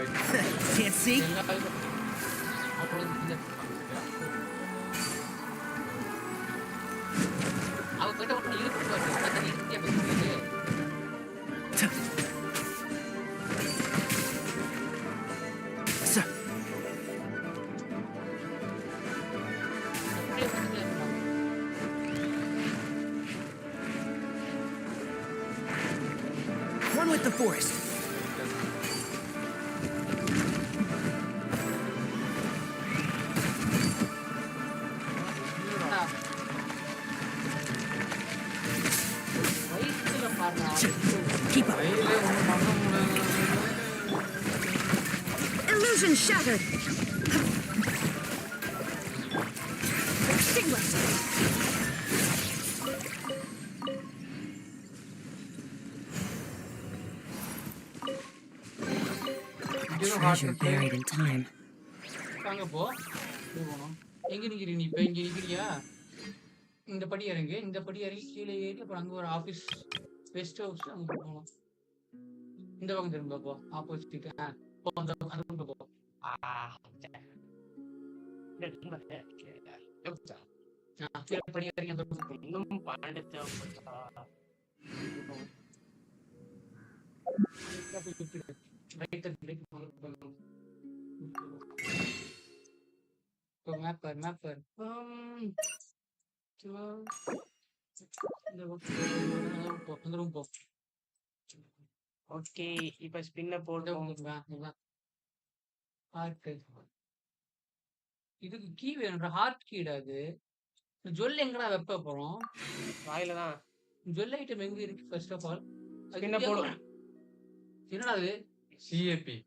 Can't see? எல்லா வயிற்றுல அப்புறம் அவ கிட்ட ஒன்று இருக்கு பாரு. ஈஸியாக பேசுறீங்க. Sir. One with the forest. வயிற்றுல பாருங்க. Keep up. Illusion shattered. Extinguished. Treasure buried in time. வாங்க போ. போகணும். எங்க நிக்கிறீ நீ? இப்ப இங்க நிக்கிறியா? இந்த படி இறங்கு. இந்த படி இறங்கி கீழே ஏறி அப்புறம் அங்க ஒரு ஆபீஸ் ரெஸ்ட் ஹவுஸ் அங்க போகணும். இந்த பக்கம் திரும்ப போ. ஆப்போசிட். போ அந்த அந்த போ. கீழே படி இறங்கி அந்த பக்கம். இன்னும் பாண்டத்தை மேப்பர் ஓகே. இப்ப ஸ்பின்ன போடுவோம். இதுக்கு கீ வேணும்ன்ற ஹார்ட் கீடா அது. ஜுவல் எங்கடா வெப்ப போறோம்? வாயில தான். ஜுவல் ஐட்டம் எங்க இருக்கு? ஃபர்ஸ்ட் ஆஃப் ஆல் ஸ்பின்ன போடு. என்னடா அது? CAP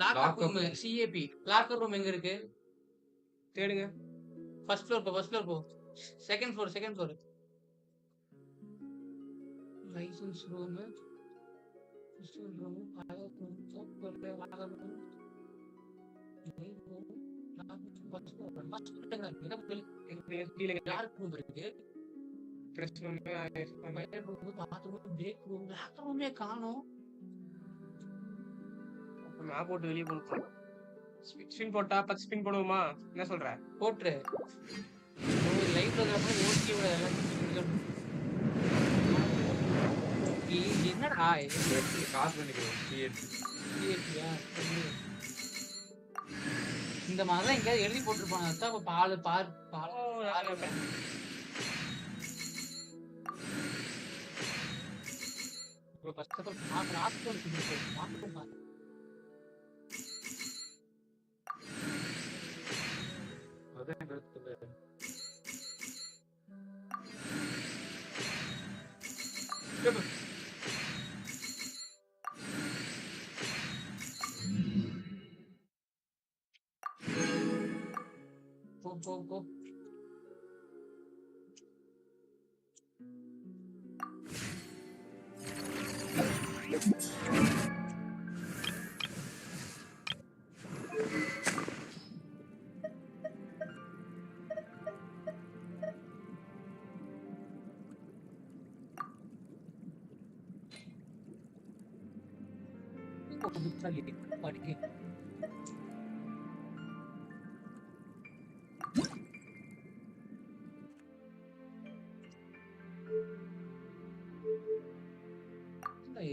locker room CAP locker room எங்க இருக்கு தேடுங்க. ஃபர்ஸ்ட் ஃப்ளோர் போ செகண்ட் ஃப்ளோர் லைசன்ஸ் ரூம் காணும் மேப் போட்டு வெளியே போகணும். ஸ்பின் போட்டா 10 ஸ்பின் போடுவோமா? என்ன சொல்ற? போட்டுரு லைவ்ல யோசிக்க என்னடா காசு பண்ணிக்கிறோம் இந்த மாதிரிதான் எங்கேயாவது எழுதி போட்டிருப்பாங்க பால் போ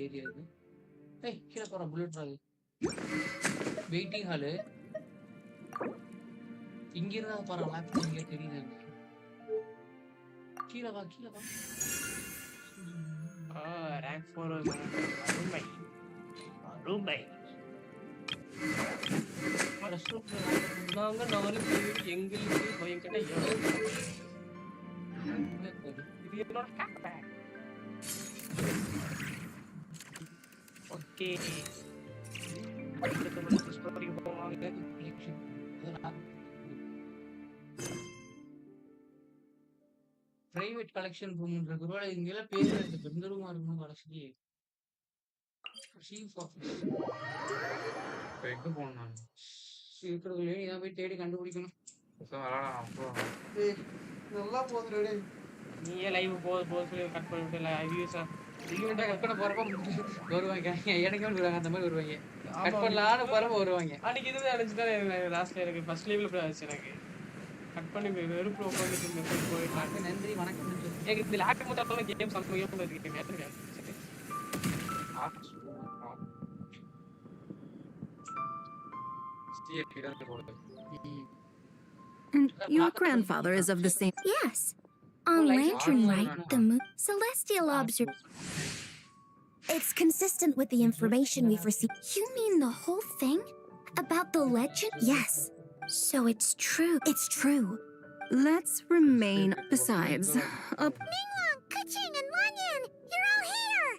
ஏரியா இது கீழே போற புல்லட் ட்ராலி வெயிட்டிங் ஹாலு இங்க இருந்தா பாரு லேப்டாப் இங்க தெரியுது கீழே வா ரேங்க் 4 அருமை நாங்க நாலு பேர் எங்களுக்கு பயங்கர இது என்னோட கேட்பேன். ஓகே பிரைவேட் கலெக்ஷன் ரூம்ன்றது கூட இங்கெல்லாம் பேர் இருக்கு எந்த ரூமா இருக்கணும் கடைசி சீஃப் ஆஃபீஸ் எங்க போகணும் நான் இருக்கிறதுல இதான் போய் தேடி கண்டுபிடிக்கணும் நல்லா போகுது நீயே லைவ் போது சொல்லி கட் பண்ணிட்டு வியூஸா கட் பண்ண போறப்ப வருவாங்க எனக்கு வருவாங்க அந்த மாதிரி வருவாங்க கட் பண்ணலான்னு போறப்ப வருவாங்க அன்னைக்கு இதுதான் அடிச்சுதான் லாஸ்ட்ல எனக்கு ஃபர்ஸ்ட் லைவ்ல போய் ஆச்சு எனக்கு கட் பண்ணி வெறுப்பு உட்காந்துட்டு போயிட்டாங்க. நன்றி வணக்கம் எனக்கு இந்த லேக் மட்டும் கேம் சந்தோஷமா இருக்கு. Your grandfather is of the same. Yes. On Lantern Light, the moon. Celestial observation. It's consistent with the information we've received. You mean the whole thing? About the legend? Yes. So it's true. It's true. Let's remain. Besides, Mingwang, Kuching, and Lanyan, you're all here!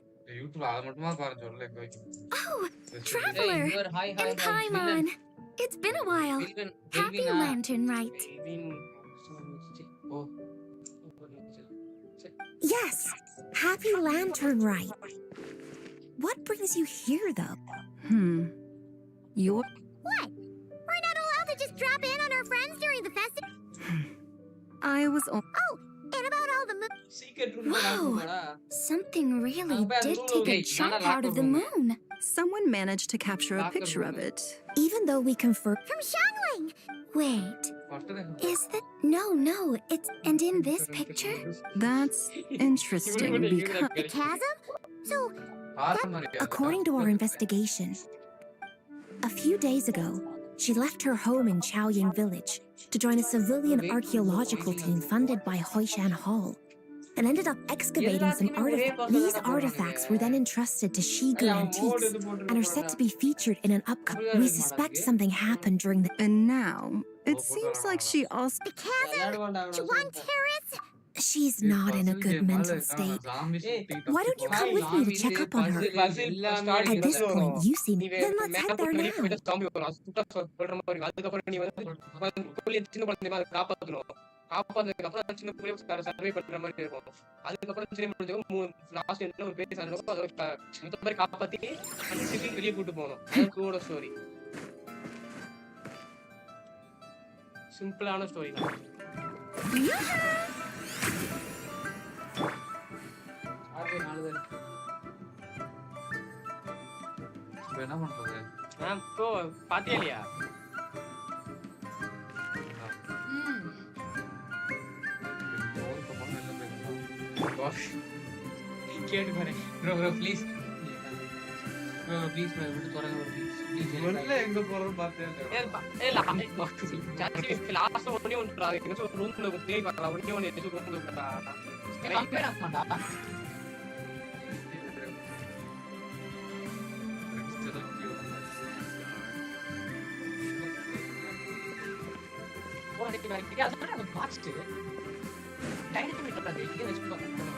Oh, Traveler! And Paimon! It's been a while. Happy Lantern Rite. Yes, Happy Lantern Rite. What brings you here, though? You're... What? We're not allowed to just drop in on our friends during the festival? I was... Oh, and about all the secret room. Whoa! Something really did take a chunk out of the moon. Someone managed to capture a picture of it. Even though we confirmed... From Xiangling! Wait. Is that... No, it's... And in this picture? That's interesting because... The chasm? So... According to our investigation, a few days ago, she left her home in Chaoying Village to join a civilian archaeological team funded by Hoishan Hall, and ended up excavating some artifacts. These artifacts were then entrusted to Shigu Antiques and are set to be featured in an upcoming... We suspect something happened during the... And now, it seems like she also... The chasm? Chuan Terrace? She's not in a good mental state. Why don't you come with me to check up on her? At this point, you seem. Then let's head there now. காப்பாத்துறதுக்கு அப்புறம் சின்ன பிள்ளை survey பண்ற மாதிரி இருக்கும். அதுக்கப்புறம் சின்ன முடிஞ்சவங்க last எண்ட்ல ஒரு பேர் இருக்கும். அதோட மொத்த மாதிரி காப்பாத்தி அந்த சிட்டிக்கு வெளியே கூட்டு போகணும். அதான் டூவோட ஸ்டோரி. சிம்பிளான ஸ்டோரி தான். என்ன பண்றது? ப்ரோ பாத்தியா இல்லையா? கேட்டு பாரு ப்ரோ ப்ளீஸ் ப்ளீஸ் விட்டு தொடங்க ப்ளீஸ் முதல்ல எங்க போறோம் பார்த்தேன் லாஸ்ட் ஒண்ணே ஒன்றுடா எனக்கு ஒரு ரூம்ல தேடி பார்க்கலாம் ஒண்ணே ஒண்ணு எது ரூம்ல இருக்கடா கம்பேர் பண்ணடா போறா டேக் பேக் அது பாஸ்ட் டைரக்ட் மீட் பண்ணாதே இங்க வெச்சு பாக்கலாம்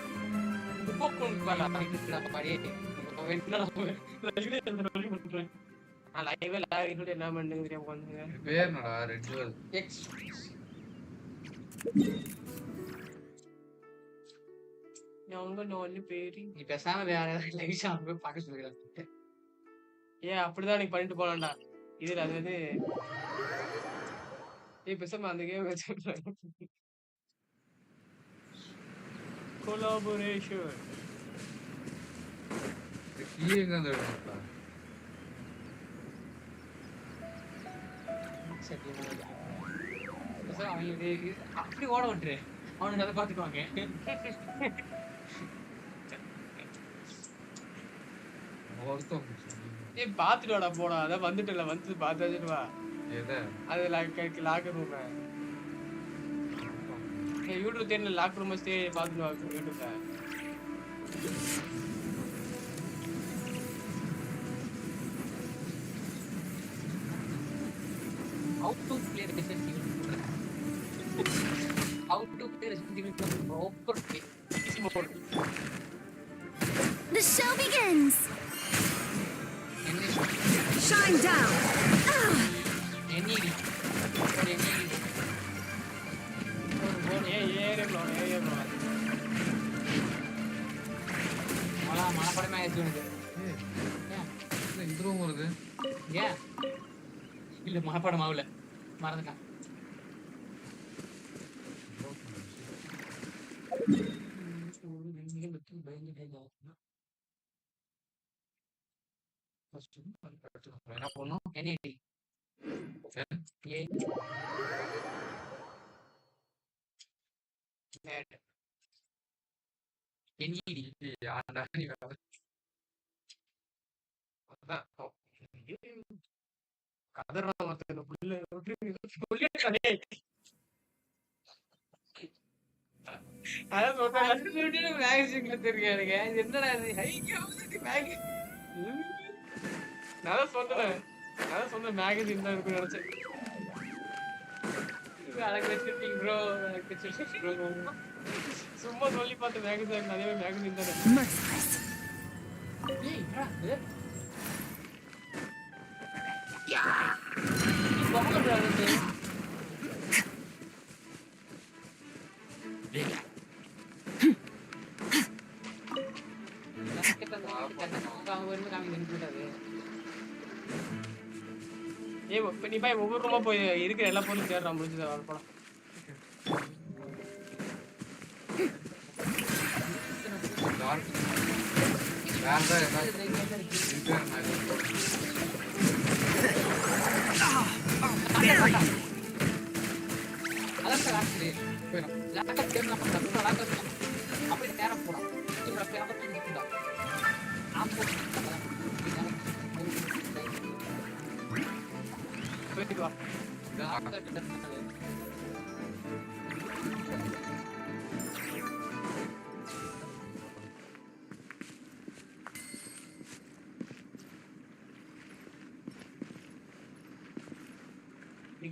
போக்கோன் வாலா இதுல பாடி வெண்ணல லைவ்ல என்ன பண்றேன் நான் லைவ்ல இன்னும் என்ன பண்ணுங்க தெரியாம உட்கார்ந்துங்க பேர் என்னடா ரெட்வெல் எக்ஸ் நான் ஒன்னு பேரு நீ பேசாம வேற ஏதாவது லைவ் ஷாட் போய் பார்க்க சொல்றேன் ஏன் அப்படிதான் நீ பண்ணிட்டு போலாம்டா இதுல அது வந்து ஏய் பேசாம அந்த கேம் வெச்சு collaboration கீழங்க அந்த இடம்டா சரி பேசாம அவங்களுக்கு அப்படி ஓட விட்டுரு அவனுக்கு அதை பார்த்துக்குவாங்க ஏய் பார்த்துட்டு வாடா போடா அதான் வந்துட்டல வந்து பார்த்து வச்சுட்டு வா அது lock room YouTube channel lock room stay பார்த்துட்டு வா யூடியூப்ல how to play Resident Evil how to play Resident Evil proper easy mode The show begins. Shine down. Any மனப்படமே ஆயிடுச்சு இந்த ரூம் வருது ஏன் இல்ல மனப்படம் ஆகல மறந்துட்டான் என்ன பண்ணும் NAD மேகசின் தான் இருக்கும் நினைச்சேன் சும்மா சொல்லி பார்த்து மேகசின் நிறைய மேகசின் தானே நீ போய் ஒவ்வொரு ரூமா போய் இருக்கிற எல்லா பொருளும் தேடுறான் முடிஞ்சது வர போலாம் அப்படி நேரம் போலாம் போயிட்டு வா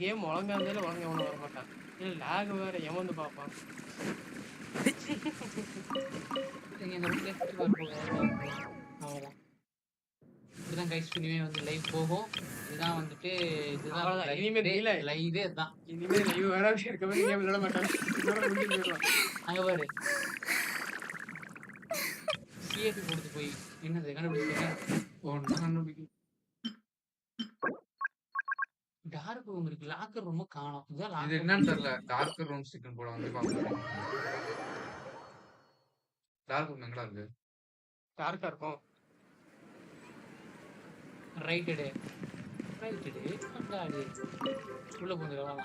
கேம் ஒழுங்கா இருந்தாலும் ஒழுங்கா எவனும் வர மாட்டான் இல்லை லேக் வேற எவன் வந்து பார்ப்பான் நீங்க இந்த லெஃப்ட் அவ்வளவுதான். இப்படிதான் கைஸ் இனிமே வந்து லைவ் போகும். இதுதான் வந்துட்டு இதுதான் இனிமே இல்ல லைவே தான். இனிமே லைவ் வர இருக்கவே கேம் விளையாட மாட்டாங்க. முடிஞ்சு போயிடுவான். அங்க பாரு சிஏபி கொடுத்து போய் என்னது கண்டுபிடிச்சீங்க? ஒன்னும் கண்டுபிடிக்கல. டார்க் ரூம் இருக்கு, லாக்கர் ரூம் காணோம். இது என்னன்னு தெரியல. டார்க் ரூம் ஸ்டிக்கன் போல வந்து பாக்கலாம். டார்க் ரூம் எங்கடா இருக்கு? டார்க்கா இருக்கும். ரைட்டடு அங்காடி உள்ள போந்துடலாம்.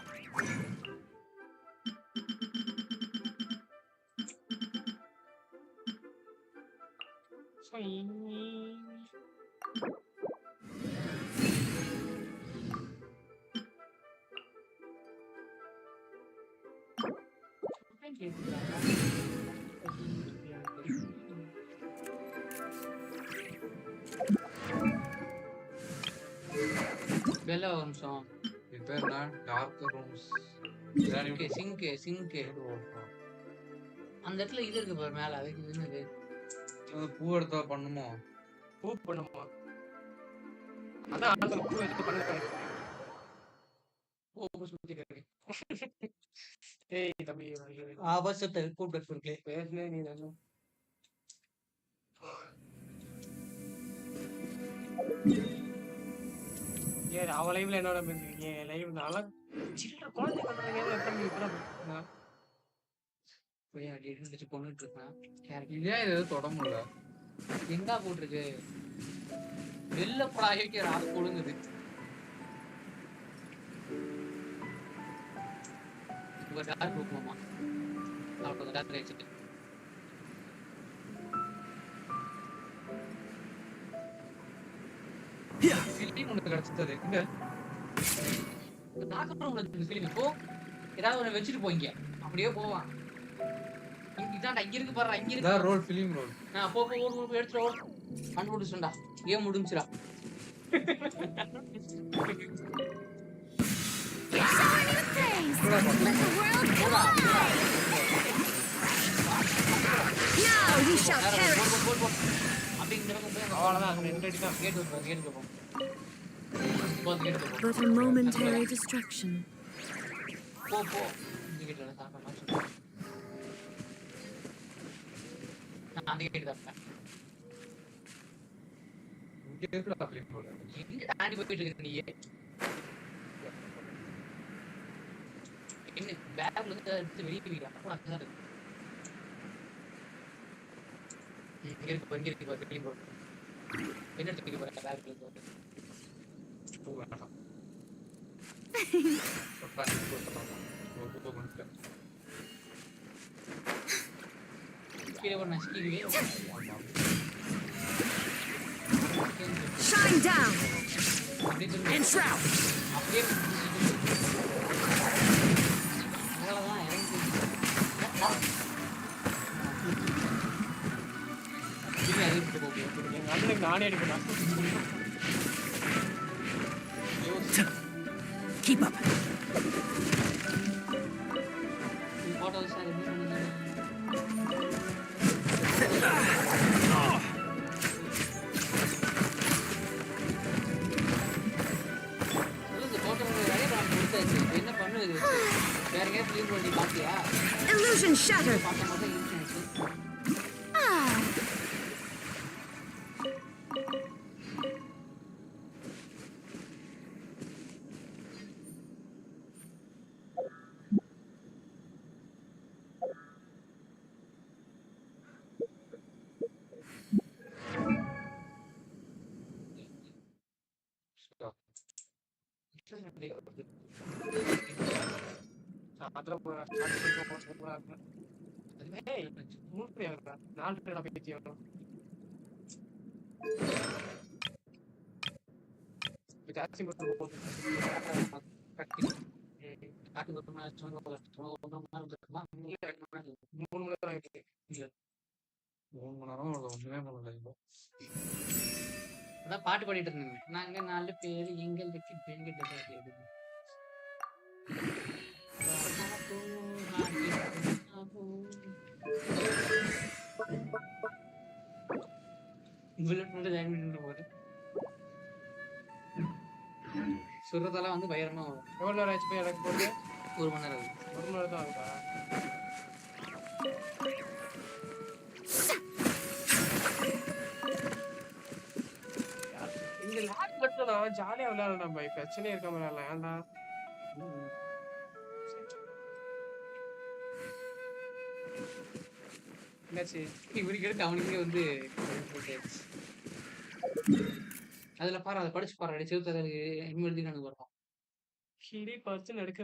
பெல்ல ஒரு நிமிஷம். இது பேர் என்ன? டார்க் ரூம்ஸ் சிங்க் அந்த இடத்துல இது இருக்கு பாரு மேல. அதுக்கு என்னது? அது பூ எடுத்தா பண்ணுமோ? பூ பண்ணுமா? அதான் அந்த பூ எடுத்து பண்ணுங்க. பூ சுத்தி இருக்கு. ஏய் தம்பி ஆபாசத்தை கூப்பிட்டு இருக்கே. பேசலே நீ தான. ஏய் அவ லைவ்ல என்னோட பேசுறீங்க? லைவ் நாள சின்ன குழந்தை பண்றாங்க. எப்படி இப்பலாம் போய் அடி அடிச்சு கொண்டுட்டு இருக்கான். ஏன் இது தொட முடியல? எங்க போட்டிருக்கு? வெளில போடா வைக்கிற ஆள் கொடுங்குது. டார்க் ரூமா அவ்வளோ டார்க் ஆயிடுச்சு. ஃபிலிம் ஒன்று கிடைச்சது இங்க டார்க் ரூம்ல இருக்கு. ஃபிலிம் இப்போ ஏதாவது ஒன்று வச்சுட்டு போய்ங்க, அப்படியே போவான். இதான் இங்க இருக்கு பாரு, இங்க இருக்கு ரோல் ஃபிலிம் ரோல். போ எடுத்துட்டு ஓடு. கண்டுபிடிச்சுடா, game முடிஞ்சுடா. But a momentary distraction. Shine down and shroud. Keep up. Illusion shattered. பாட்டு பாடிட்டு இருந்தேன். நாங்க 4 பேரு எங்களுக்கு பெண்கிட்ட புல்லட் மட்டும் ஜாயின் பண்ணிட்டு போகுது. சுடுறதெல்லாம் வந்து பயங்கரமா வரும். எவ்வளவு நேரம் ஆச்சு போய் எனக்கு போகுது? 1 மணி நேரம் ஆகுது. 1 மணி நேரம் தான் ஆகுதா? இந்த லாக் மட்டும் நான் ஜாலியா விளையாடலாம் பாய், பிரச்சனையே இருக்காம விளையாடலாம். ஏன்டா என்னாச்சு? இவருக்கு எடுத்து அவனுக்கே வந்து அதுல பாரு, அதை படிச்சு பாரு. அடி செவுத்து எழுதினானு வரும். கிளி பார்த்து நடக்க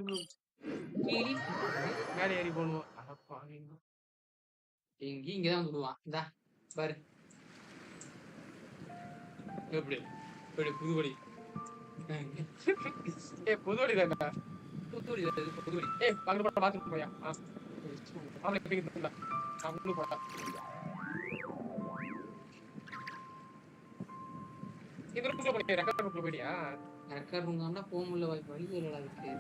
கிளி மேலே ஏறி போடுவோம். அடப்பாங்க இங்கதான் விடுவான். இந்தா பாரு, எப்படி புதுவடி. ஏ புதுவடி தான்டா. புதுவடி புதுவடி. ஏ பக்கத்துல பாத்து போயா. அவனை பிடிக்கிறா அவனு போடா. இது ரூம்ல போய் ரெக்கார்ட் ரூம்ல போய்டியா? ரெக்கார்ட் ரூம்னா போக முடியல, வழி இல்லடா இருக்கு.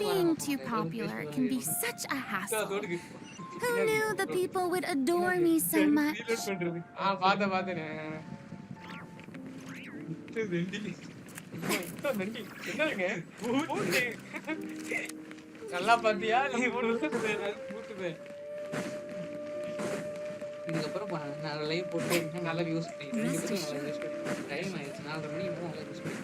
Being too popular can be such a hassle. Who knew the people would adore me so much? பாத்தேனே. என்னங்க நல்லா பாத்தியா? நீ போட்டு இதுக்கப்புறம் நான் லைவ் போட்டு நல்லா யூஸ் பண்ணி டைம் ஆயிடுச்சு. 4:30 மணி நல்லா யூஸ் பண்ணி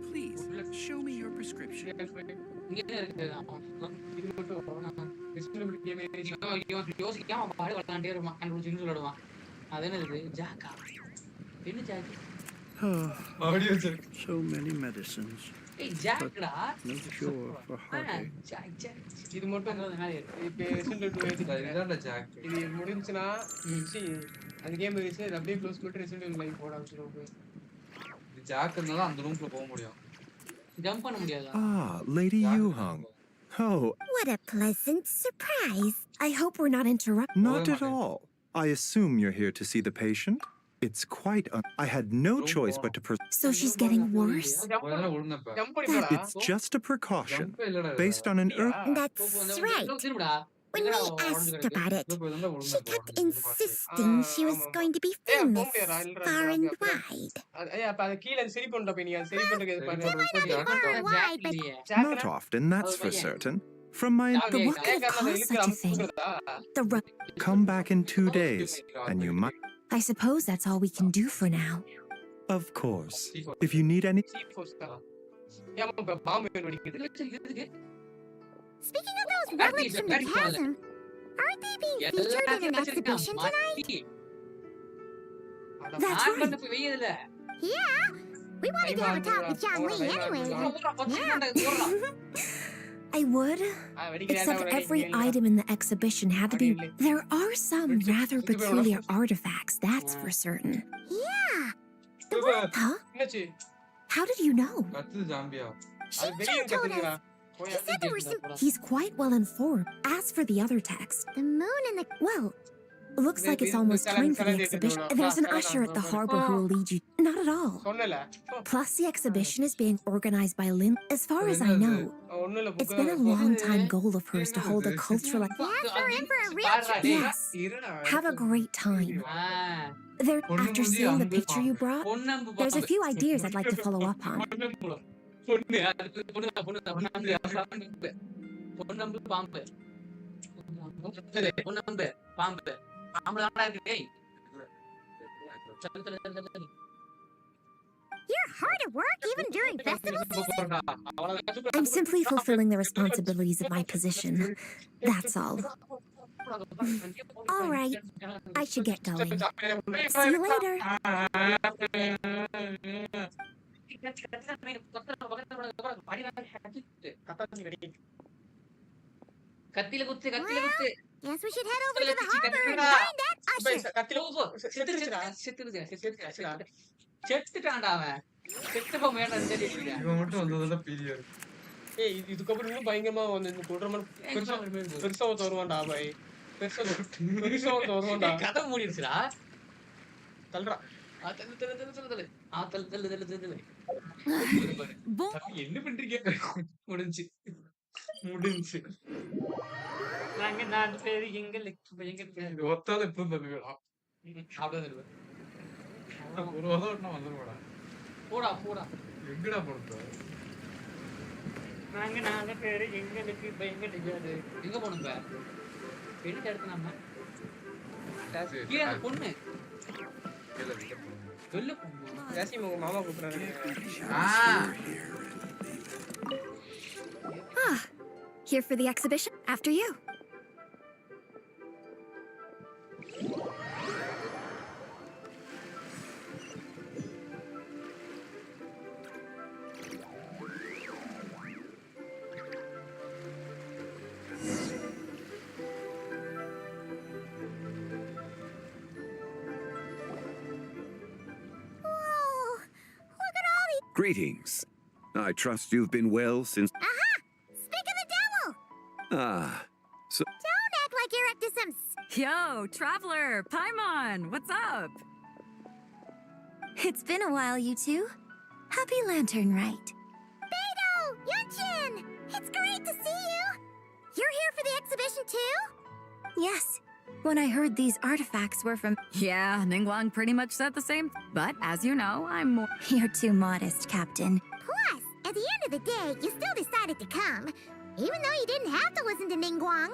Please, show me your prescription. யோசிக்காம பாடு விளாண்டே இருப்பான். கண்டுபிடிச்சு சொல்லிடுவான். அது என்னது? ஜாக்கா? என்ன ஜாக்கி? So many medicines. ஏய் ஜாக்கடா. No cure for heartache. இது மட்டும் இப்ப ரிசல்ட் இது முடிஞ்சுனா அந்த கேம் ரிசல்ட் அப்படியே க்ளோஸ் பண்ணிட்டு ரிசல்ட் லைவ் போட ஆரம்பிச்சிடுவோம். ஜாக்குனால அந்த ரூம்ல போக முடியும். ஜம்ப் பண்ண முடியாதா? Ah, Lady Yuhang. Oh, What a pleasant surprise. I hope we're not interrupting. not at all. I assume you're here to see the patient? It's quite I had no choice but to So she's getting worse? It's just a precaution based on an That's right. When we asked about it, she kept insisting she was going to be famous far and wide. அப்ப அது கீழ சரி பண்ணடா போய் நீ அது சரி பண்றது Far and wide, but Not often, that's for certain. From my but what could have caused such a thing? Come back in 2 days, and you might. I suppose that's all we can do for now. Of course. If you need any. Speaking of those relics from the chasm, aren't they being featured in an exhibition tonight? That's right. Yeah, we wanted to have a talk with John Lee anyway. Yeah. I would, except every item in the exhibition had to be. There are some rather peculiar artifacts, that's for certain. Yeah. The one, huh? How did you know? Shin-chan told us. He said there were some. He's quite well informed. As for the other text, the moon and the. Well, looks like it's almost time for the exhibition. There's an usher at the harbor who will lead you. Not at all. Plus, the exhibition is being organized by Lin. As far as I know, it's been a long-time goal of hers to hold a cultural. Yes, we're in for a real treat. Yes. Have a great time. There, after seeing the picture you brought, there's a few ideas I'd like to follow up on. You're hard at work even during festival season? I'm simply fulfilling the responsibilities of my position. That's all. All right, I should get going. See you later. கத்தில குத்து. Guess we should head over to the harbor and find that usher. செத்துட்டான்டா அவன். செத்து போக வேண்டாம். இவன் மட்டும் வந்ததுல பீதியா இருக்கு. இதுக்கப்புறம் இன்னும் பயங்கரமா வந்து இந்த கொல்ற மாதிரி பெருசா ஒருத்தன் வருவான்டா பாய். பெருசா ஒருத்தன் வருவான்டா. கதை மூடிடுச்சுடா. தள்ளுறா. தள்ளு தள்ளு தள்ளு தள்ளு தள்ளு. தள்ளு தள்ளு தள்ளு தள்ளு தள்ளு. தம்பி என்ன பண்றீங்க? முடிஞ்சு முடிஞ்சு. நாங்க 4 பேரு எங்களுக்கு ஒத்தாத இப்போ தருவேடா. அவ்வளவு ஒரு உதவட்னா வந்துருவாடா. போடா போடா. எங்கடா போறது? நாங்க 4 பேரு எங்களுக்கு பயங்க தெரியாது. எங்க போணும் இப்ப? என்ன எடுத்து நம்ம? கீழ அந்த பொண்ணு. வெளில போணும். ஜாசிம் உங்க மாமா கூப்பிடுறாரு. Here for the exhibition? After you. Greetings. I trust you've been well since. Aha! Speak of the devil! Ah, so. Don't act like you're up to some. Yo, Traveler, Paimon, what's up? It's been a while, you two. Happy Lantern Rite. Beto! Yunchin! It's great to see you! You're here for the exhibition too? Yes. When I heard these artifacts were from... Yeah, Ningguang pretty much said the same. But as you know, I'm more... You're too modest, Captain. Plus, at the end of the day, you still decided to come. Even though you didn't have to listen to Ningguang.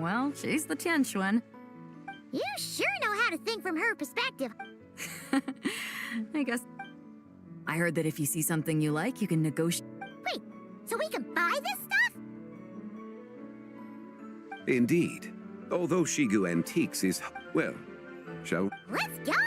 Well, she's the Tianquan. You sure know how to think from her perspective. I guess... I heard that if you see something you like, you can negotiate... Wait, so we can buy this stuff? Indeed. Although Shigu Antiques is. Well, shall. Let's go!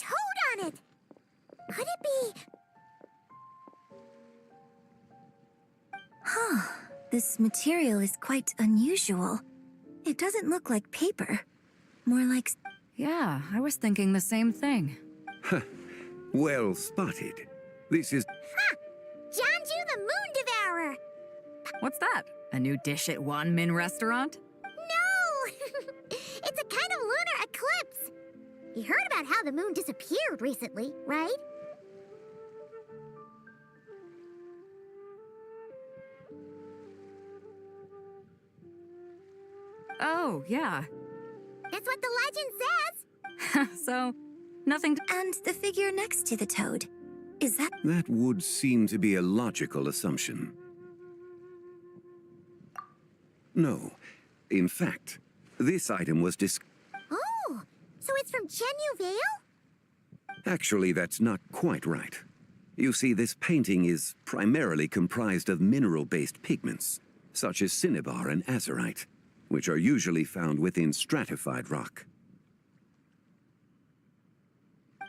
Toad on it! Could it be... Huh. This material is quite unusual. It doesn't look like paper. More like... Yeah, I was thinking the same thing. Well spotted. This is... Ha! Janju the Moon Devourer! What's that? A new dish at Wanmin restaurant? No! It's a kind of lunar eclipse. You heard about how the moon disappeared recently, right? Oh, yeah. That's what the legend says. So, nothing to... And the figure next to the toad. Is that... That would seem to be a logical assumption. No. In fact, this item was Oh, so it's from Chenyu Vale? Actually, that's not quite right. You see, this painting is primarily comprised of mineral-based pigments, such as cinnabar and azurite, which are usually found within stratified rock.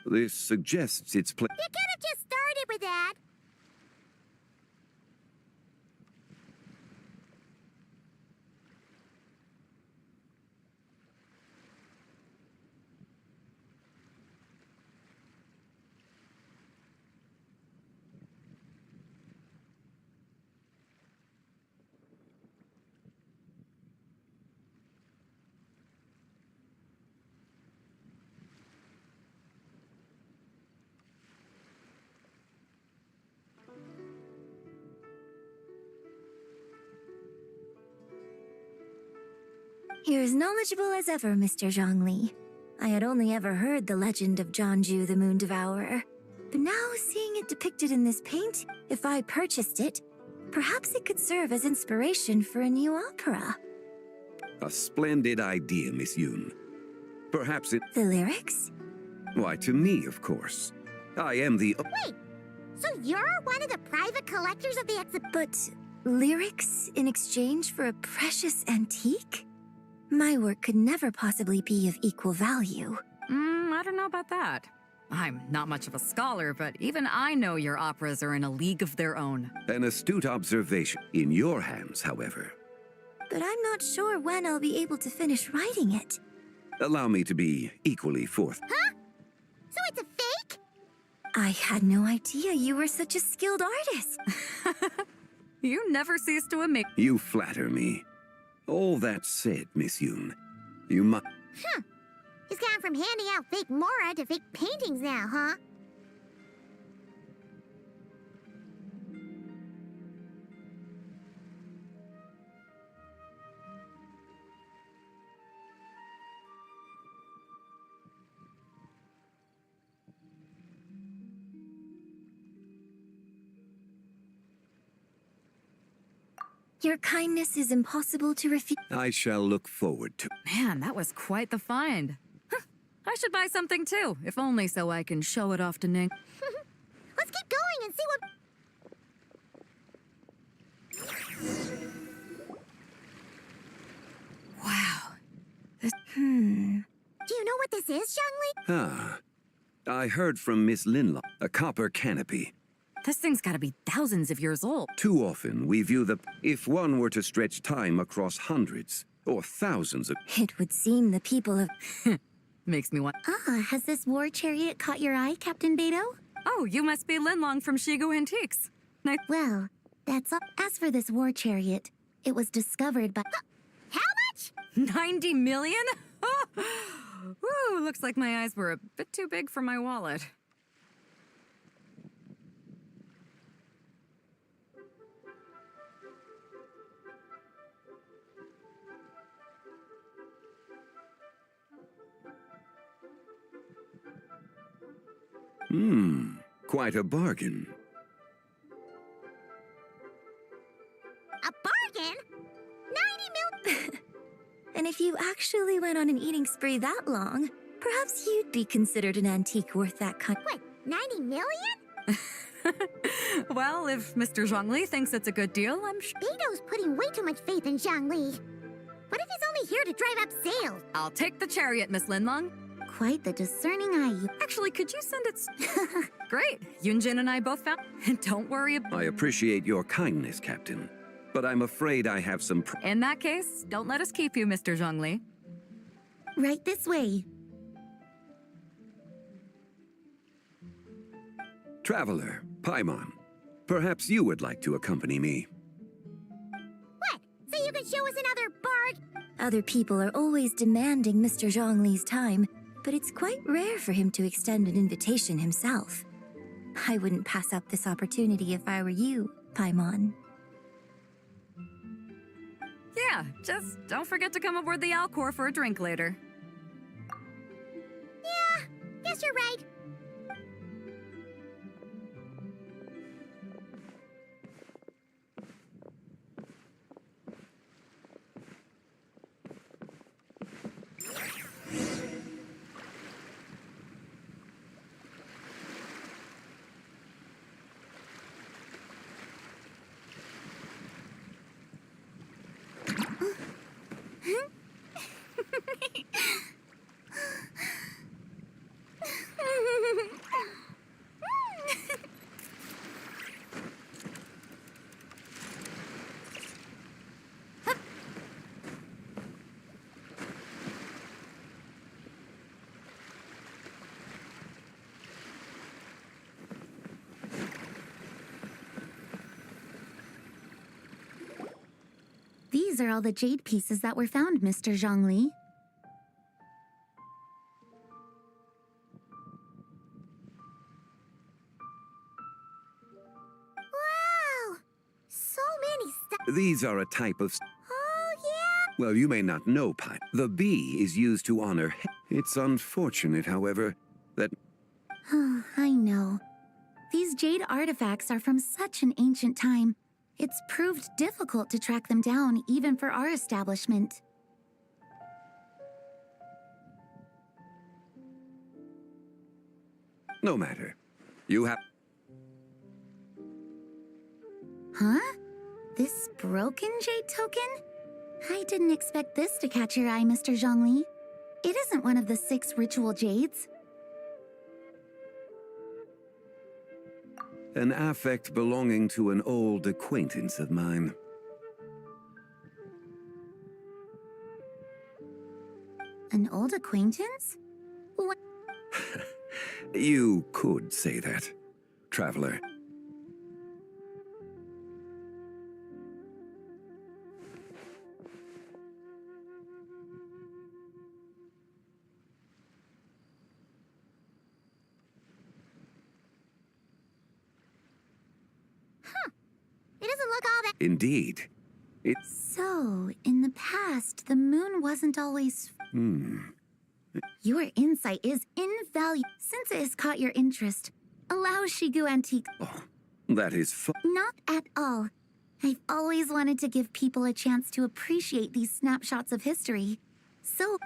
This suggests it's You could have just started with that. You're as knowledgeable as ever, Mr. Zhongli. I had only ever heard the legend of Janju the Moon Devourer. But now, seeing it depicted in this paint, if I purchased it, Perhaps it could serve as inspiration for a new opera. A splendid idea, Miss Yoon. Perhaps it... The lyrics? Why, to me, of course. I am the... Wait, so you're one of the private collectors of the exhibit? But lyrics in exchange for a precious antique? My work could never possibly be of equal value. I don't know about that. I'm not much of a scholar, but even I know your operas are in a league of their own. An astute observation. In your hands, however. But I'm not sure when I'll be able to finish writing it. Allow me to be equally forth. Huh? So it's a fake? I had no idea you were such a skilled artist. You never cease to amaze. You flatter me. All that said, Miss Yoon, you must... Huh. He's gone from handing out fake Mora to fake paintings now, huh? Your kindness is impossible to refuse. I shall look forward to... Man, that was quite the find. I should buy something too, if only so I can show it off to Ning. Let's keep going and see what... Wow. Do you know what this is, Zhongli? Ah. I heard from Miss Linlaw. A copper canopy. This thing's gotta be thousands of years old. Too often we view the... If one were to stretch time across hundreds or thousands of... It would seem the people of... Makes me want... Has this war chariot caught your eye, Captain Beto? Oh, you must be Linlong from Shigo Antiques. Nice. Well, that's all. As for this war chariot, it was discovered by... How much? 90 million? Ooh, looks like my eyes were a bit too big for my wallet. Quite a bargain. A bargain? 90 mil... And if you actually went on an eating spree that long, perhaps you'd be considered an antique worth that kind. What, 90 million? Well, if Mr. Zhongli thinks it's a good deal, I'm sure... Beto's putting way too much faith in Zhongli. What if he's only here to drive up sales? I'll take the chariot, Miss Linlong. Quite the discerning eye. Actually, could you send it... Great. Yunjin and I both found... Don't worry about... I appreciate your kindness, Captain. But I'm afraid I have some... In that case, don't let us keep you, Mr. Zhongli. Right this way. Traveler, Paimon, perhaps you would like to accompany me. What? So you can show us another barg? Other people are always demanding Mr. Zhongli's time, but it's quite rare for him to extend an invitation himself. I wouldn't pass up this opportunity if I were you, Paimon. Yeah, just don't forget to come aboard the Alcor for a drink later. Yeah, guess you're right. These are all the jade pieces that were found, Mr. Zhongli. Wow! So many stuff. These are a type of... Oh, yeah? Well, you may not know, Pai. The bee is used to honor... It's unfortunate, however, that... I know. These jade artifacts are from such an ancient time. It's proved difficult to track them down even for our establishment. No matter. You have... Huh? This broken jade token? I didn't expect this to catch your eye, Mr. Zhongli. It isn't one of the 6 ritual jades. An affect belonging to an old acquaintance of mine. An old acquaintance? What? You could say that, traveler. It doesn't look all that... Indeed. So, in the past, the moon wasn't always... Your insight is invaluable. Since it has caught your interest, allow Shigu Antique... Oh, that is Not at all. I've always wanted to give people a chance to appreciate these snapshots of history. So...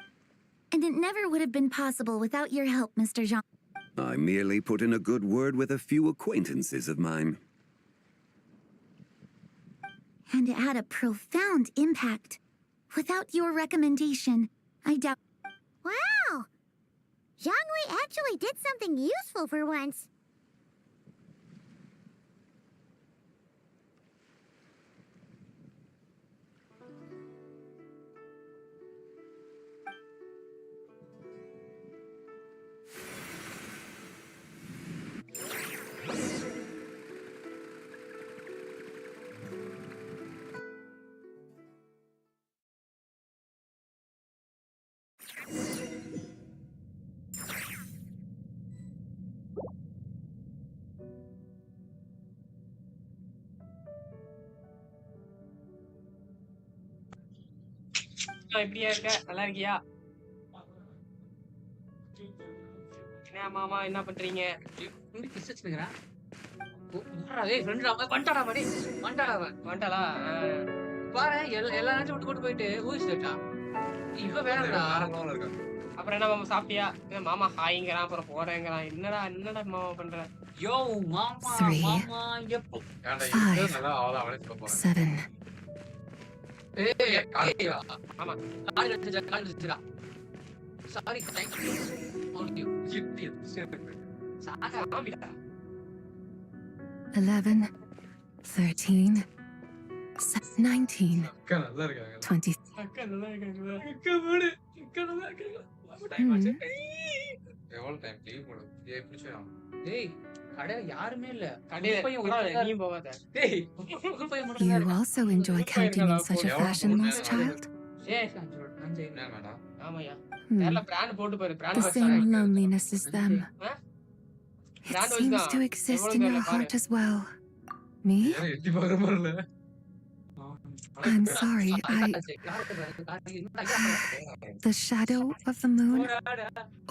And it never would have been possible without your help, Mr. Jean. I merely put in a good word with a few acquaintances of mine. And it had a profound impact. Without your recommendation, I doubt... Wow! Zhongli actually did something useful for once. எப்படியா இருக்க? நல்லா இருக்கியா? என்ன மாமா என்ன பண்றீங்க? Kiss வச்சுக்கிறேன். ஏய் ஃப்ரெண்ட் வந்துட்டாடா மாதிரி வந்துட்டாளா பாரு எல்லா நேரத்தையும் விட்டு போட்டு போயிட்டு ஊசிட்டா இவ வேறடா. அப்புறம் என்ன மாமா சாப்பிட்டியா? மாமா ஹாய்ங்கிறான் அப்புறம் போறேங்கிறான். என்னடா மாமா பண்ற? யோ மாமா 3, மாமா எப்போ 5, 7. ஆமா கால் வச்சுடா. Sorry thank you. ஆன் யூ. சாகா ஆமிடா. 11, 13, 19, 20. அக்கா நல்லா இருக்காங்களா? அக்கா போடு. அக்கா நல்லா இருக்காங்களா? எவ்வளவு டைம் லீவ் போடு. ஏய் பிடிச்சோம். டேய் கடையில யாருமே இல்ல. கடையில நீ போகாத. டேய் You also enjoy counting in such a fashion, lost child? ஏய் என்ன மேடம்? ஆமாயா. Hmm. நேர்ல பிராண்ட் போட்டு பாரு. Brand The same loneliness as them. It Brand was seems the- to exist everyone in got your a heart as well. Me? யாரும் எட்டி பார்க்குற மாதிரி இல்ல. I'm sorry, the shadow of the moon?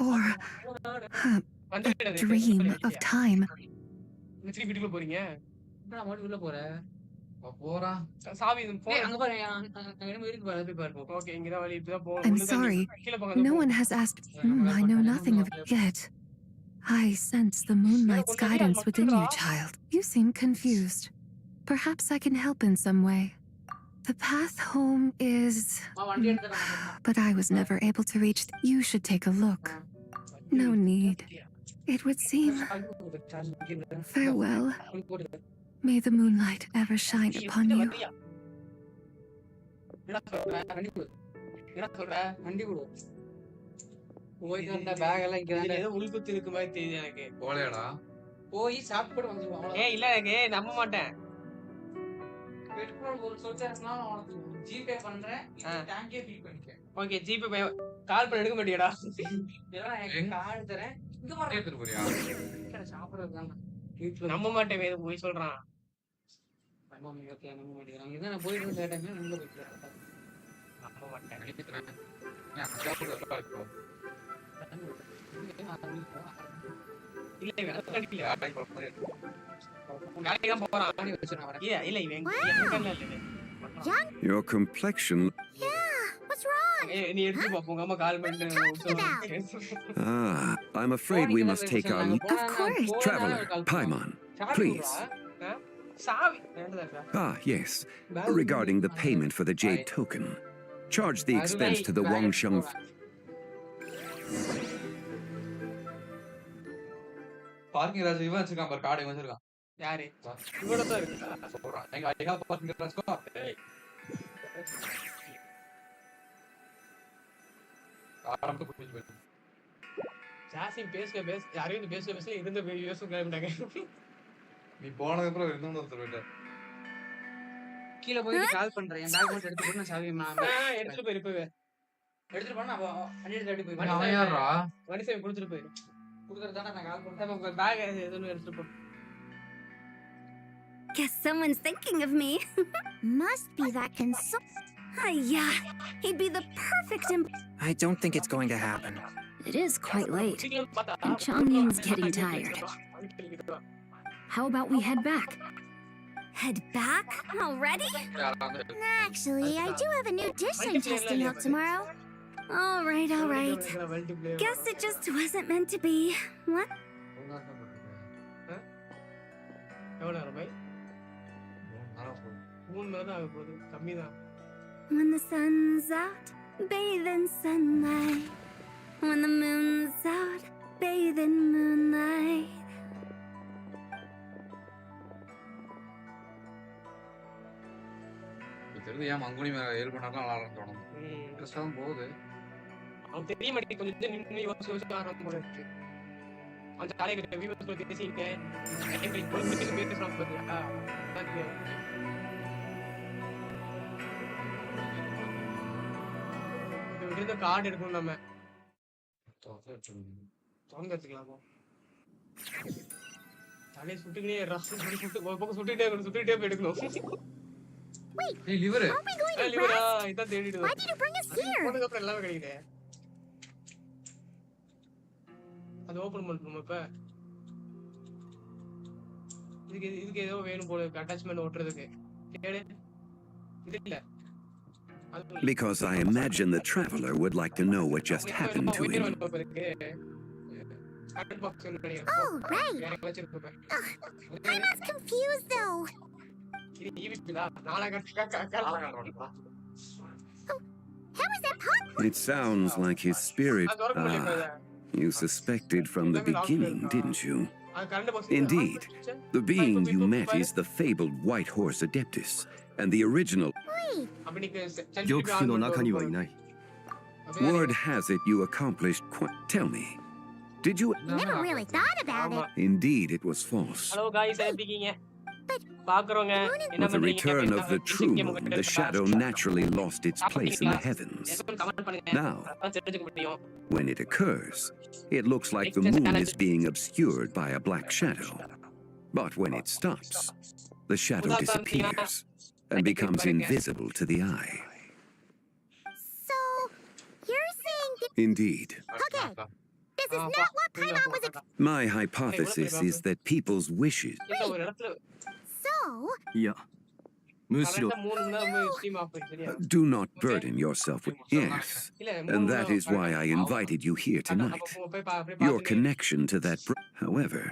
Or a dream of time? திருப்பி வீட்டுக்குள்ள போறீங்க? நான் மட்டும் உள்ள போறேன். போறா. சாவி ஏய் அங்க பாரு அங்க என்ன இருக்கு பாரு போய் பாரு. ஓகே இங்க தான் வழி இப்பதான் போறோம். I'm sorry, no one has asked. I know nothing of it yet. I sense the moonlight's guidance within you, child. You seem confused. Perhaps I can help in some way. The path home is... But I was never able to reach... You should take a look. No need. It would seem... Farewell. May the moonlight ever shine upon you. என்ன சொல்ற வண்டி கொடு. போய் அந்த back எல்லாம் இங்க தான் ஏதோ உள்குத்து இருக்கு மாதிரி தெரியுது எனக்கு. போலையாடா? போய் சாப்பிட்டு வந்துருவோம். ஏய் இல்ல எனக்கு நம்ப மாட்டேன். பெட்ரோல் ஒரு சொல்லிட்டேன்னா உனக்கு ஜிபே பண்றேன். டேங்கே ஃபில் பண்ணிக்க. ஓகே ஜிபே கால் பண்ண எடுக்க மாட்டியாடா? இதெல்லாம் எனக்கு கார்டு தரேன். இங்க பாரு எடுத்துட்டு போறியா? சாப்பிடுறது தான். நம்ப மாட்டேன் வேற போய் சொல்றான். நம்ப மாட்டேங்கிறாங்க. இதான் நான் போயிட்டு கேட்டேங்க உள்ள போயிட்டு நம்ப மாட்டேன். ஏன் சாப்பிடுறதா இருக்கோ? இல்ல வேற கடிக்கல. Your complexion. Yeah, what's wrong? What are you talking about? Ah, I'm afraid we must take our Of course. traveler, Paimon. Please. Ah, yes. Regarding the payment for the jade token. Charge the expense to the Wangsheng. Parking Raj இவன் வச்சிருக்கான் பாரு card இவன் வச்சிருக்கான் யாரு இவட தான் இருக்கு சொல்றான் எங்க ஐயா பார்க்கிங் ராஜ்கோ ஆரம்பத்து புடிச்சு போய் ஜாசிம் பேச யாரையும் பேச இருந்த யூஎஸ் கிளம்பிட்டாங்க நீ போனதுக்கு அப்புறம் இன்னொன்னு ஒருத்தர் போயிட்டார் கீழ போய் கால் பண்றேன் என் டாக்குமெண்ட் எடுத்து போய் நான் சாவி எடுத்துட்டு போய் இப்பவே எடுத்துட்டு போனா அண்ணி எடுத்து போய் அவன் யாரா வரிசை கொடுத்துட்டு போய் குடுக்கறதானே நான் கால் பண்றேன் உங்க பேக் எதுன்னு எடுத்துட்டு போ Guess someone's thinking of me. Must be that yeah, he'd be the perfect I don't think it's going to happen. It is quite late, and Chongyin's getting tired. How about we head back? Head back? Already? Actually, I do have a new dish I'm testing out tomorrow. All right. Guess it just wasn't meant to be. What? When the sun's out, bathe in sunlight. When the moon's out, bathe in moonlight. தெரியுது ஏன் மங்குனி மேல ஏல் பண்ணாலும் நல்லா தோணும் இன்ட்ரெஸ்டா போகுது அவன் தெரிய மாட்டேங்குது கொஞ்சம் நின்னு யோசிச்சு ஆரம்பம் போல இருக்கு அந்த காலையில வியூவர்ஸ் பேசிங்க எப்படி பேசுறாங்க பாத்தியா இந்த கார்டு எடுக்கணும் நம்ம சாங் எடுத்துக்கலாமா தலையை சுட்டுக்கிட்டே ஒரு பக்கம் சுட்டுக்கிட்டே போய் எடுக்கணும் Wait, hey, liver. Are we going to rest? Why did you bring us here? அது ஓபன் பண்ணனும் இப்ப இதுக்கு ஏதோ வேணும் போல அட்டாச்மென்ட் ஓட்றதுக்கு கேடு இது இல்ல Because I imagine the traveler would like to know what just happened to him. Oh, right. I was confused though. Oh, how is that possible? It sounds like his spirit. You suspected from the beginning, didn't you? Indeed, the being you met is the fabled White Horse Adeptus, and the original. Word has it you accomplished quite. Tell me, did you? Never really thought about it. Indeed, it was false. Hello guys, I'm speaking. With the return of the true moon, the shadow naturally lost its place in the heavens. Now, when it occurs, it looks like the moon is being obscured by a black shadow. But when it stops, the shadow disappears and becomes invisible to the eye. So, you're saying that... Indeed. Okay, this is not what Paimon was... My hypothesis is that people's wishes... So... Do not burden yourself with... Yes, and that is why I invited you here tonight. Your connection to that... However,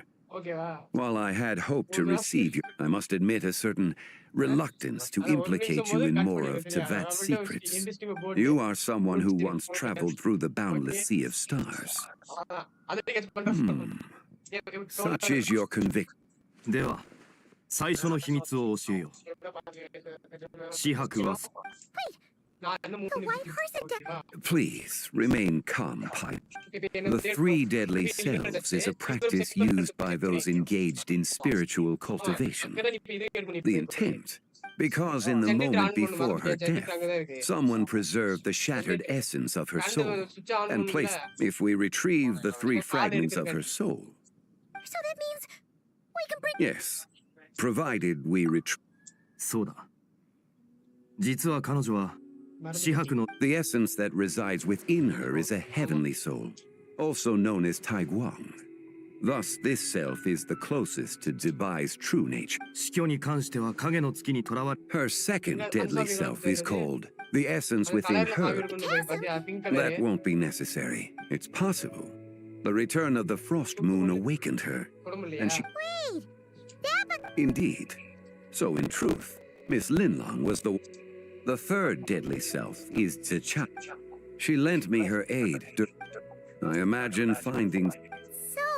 while I had hoped to receive you, I must admit a certain reluctance to implicate you in more of Tevat's secrets. You are someone who once traveled through the boundless sea of stars. Such is your conviction. 最初の秘密を教えよう。紫伯は Please, remain calm, Pipe. The 3 deadly selves is a practice used by those engaged in spiritual cultivation. The intent, because in the moment before her death, someone preserved the shattered essence of her soul and placed, if we retrieve the 3 fragments of her soul. So that means we can bring... Yes. Provided we retrieve. そうだ。実は彼女は紫伯の The essence that resides within her is a heavenly soul, also known as Tai Guang. Thus, this self is the closest to Zibai's true nature. 死去に関しては影の月にとらわれ Her second deadly self is called the essence within her. That won't be necessary. It's possible. The return of the frost moon awakened her, and she... Wait! Indeed. So in truth, Miss Linlong was the... The third deadly self is Zicha. She lent me her aid to... I imagine finding... So,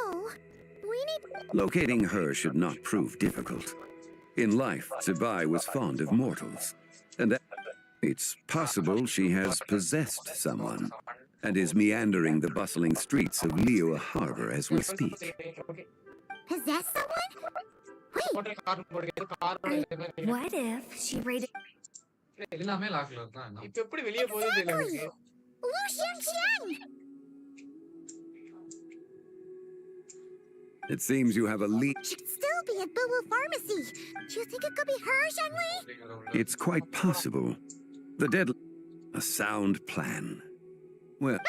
we need... Locating her should not prove difficult. In life, Zibai was fond of mortals, and it's possible she has possessed someone and is meandering the bustling streets of Liyue Harbor as we speak. Possess someone? Wait! What if she raided... எல்லாமே லாக்ல இருக்கா இப்ப எப்படி வெளிய போகுது தெரியல எனக்கு Lu Xiangxiang! It seems you have a lead. Should still be at Boo Boo Pharmacy. Do you think it could be her, Xiangli? It's quite possible. The dead... A sound plan. Well...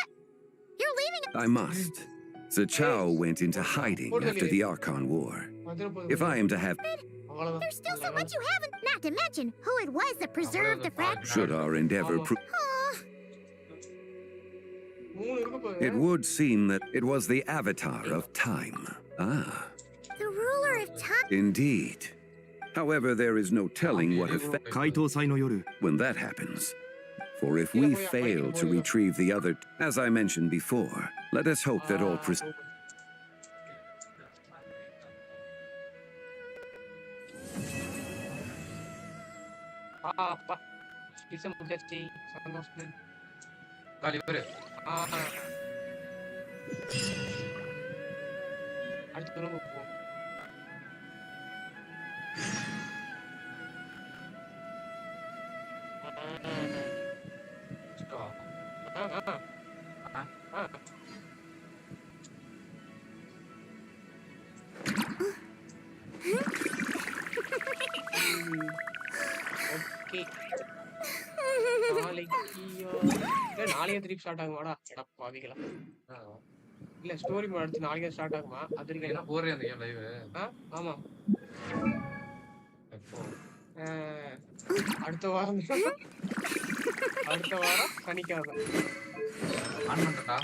You're leaving... I must. Zichao went into hiding after the Archon War. If I am to have... There's still so much you haven't... Not to mention who it was that preserved the fragment. Should our endeavor prove... It would seem that it was the Avatar of Time. Ah. The ruler of time... Indeed. However, there is no telling what effect... 解凍祭の夜 When that happens. For if we fail to retrieve the other... As I mentioned before, let us hope that all... அப்பா கிசம் முடிச்சி சந்தோஷம் காலி பேரு அடுத்து room போ நாளைக்கு திருப்பி start ஆகுமாடா எடா பாவிகளா இல்ல ஸ்டோரி மோட் அடுத்து நாளைக்கு ஸ்டார்ட் ஆகுமா அது வரைக்கும் என்ன போறே அந்த கேம் லைவ் ஆமா அடுத்த வாரம் சனிக்காக ஆன் பண்ணடா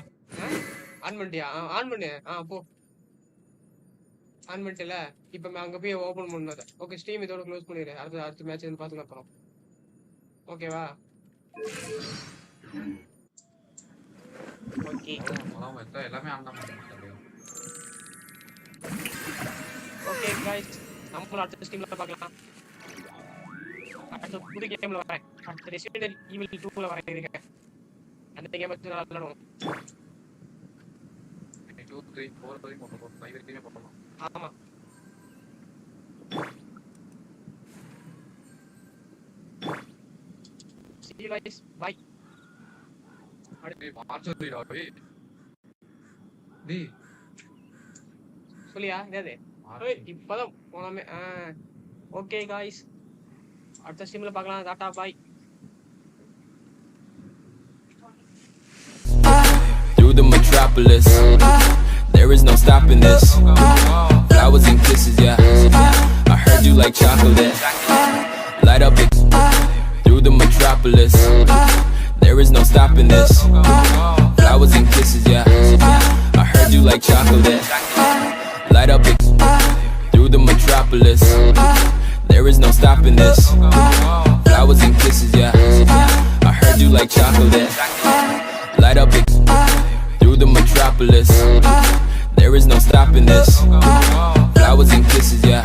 ஆன் பண்ணிட்டியா ஆன் பண்ணு போ ஆன் பண்ணிட்டல இப்போ அங்க போய் ஓபன் பண்ணாத ஓகே ஸ்டீம் இதோட க்ளோஸ் பண்ணிரு அடுத்த மேட்ச் வந்து பாத்துக்கலாம் அப்புறம் ஓகேவா ஓகே எல்லாமே ஆன் பண்ணி ஓகே गाइस நம்ம அடுத்த ஸ்டீம்ல பார்க்கலாம் அடுத்த புது கேம்ல வரேன் அடுத்த ரெசிடென்ட் ஈவில் 2ல வரேன் அந்த கேம் வச்சு நல்லா விளையாடுவோம் 2 3 4 5 வரைக்கும் போகலாம் ஆமா see you guys bye அடே மார்ச்சோரிடா டேய் சொல்லியா என்னது ஏய் இப்போதான் போலாமே ஓகே गाइस அடுத்த ஸ்ட்ரீம்ல பார்க்கலாம் டாடா bye Through the metropolis, there is no stopping this. Flowers and kisses, yeah. I heard you like chocolate. Light up it. Through the metropolis, there is no stopping this. Flowers and kisses, yeah. I heard you like chocolate. Light up it. Through the metropolis, there is no stopping this. Flowers and kisses, yeah. I heard you like chocolate. Light up it. Through the metropolis, there is no stopping this. Flowers and kisses, yeah.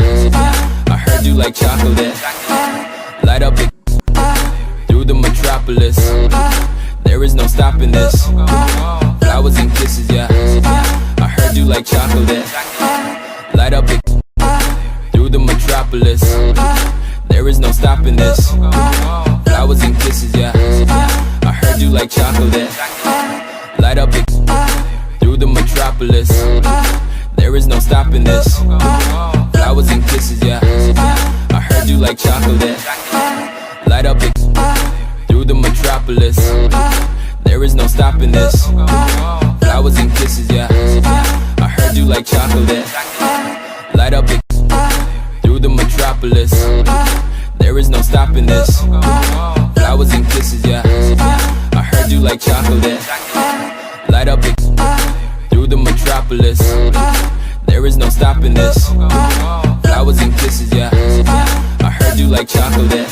I heard you like chocolate. Light up it. Through the metropolis, there is no stopping this. Flowers and kisses, yeah. I heard you like chocolate. Light up it. Through the metropolis, there is no stopping this. Flowers and kisses, yeah. I heard you like chocolate. Light up it. Through the metropolis, there is no stopping this. Flowers and kisses, yeah. I heard you like chocolate. Light up it. Through the metropolis, there is no stopping this. Flowers and kisses, yeah. I heard you you like chocolate. Light up it through the metropolis. There is no stopping this. Flowers and kisses, yeah. I heard you like chocolate. Light up it through the metropolis. There is no stopping this. Flowers and kisses, yeah. I heard you like chocolate.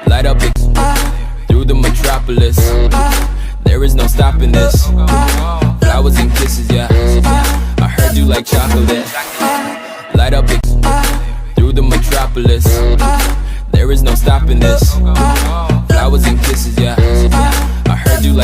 Light up it through the metropolis. There is no stopping this. Flowers and kisses, yeah. I heard you like chocolate. Light up it through the metropolis. There is no stopping this. Flowers and kisses, yeah. I heard you like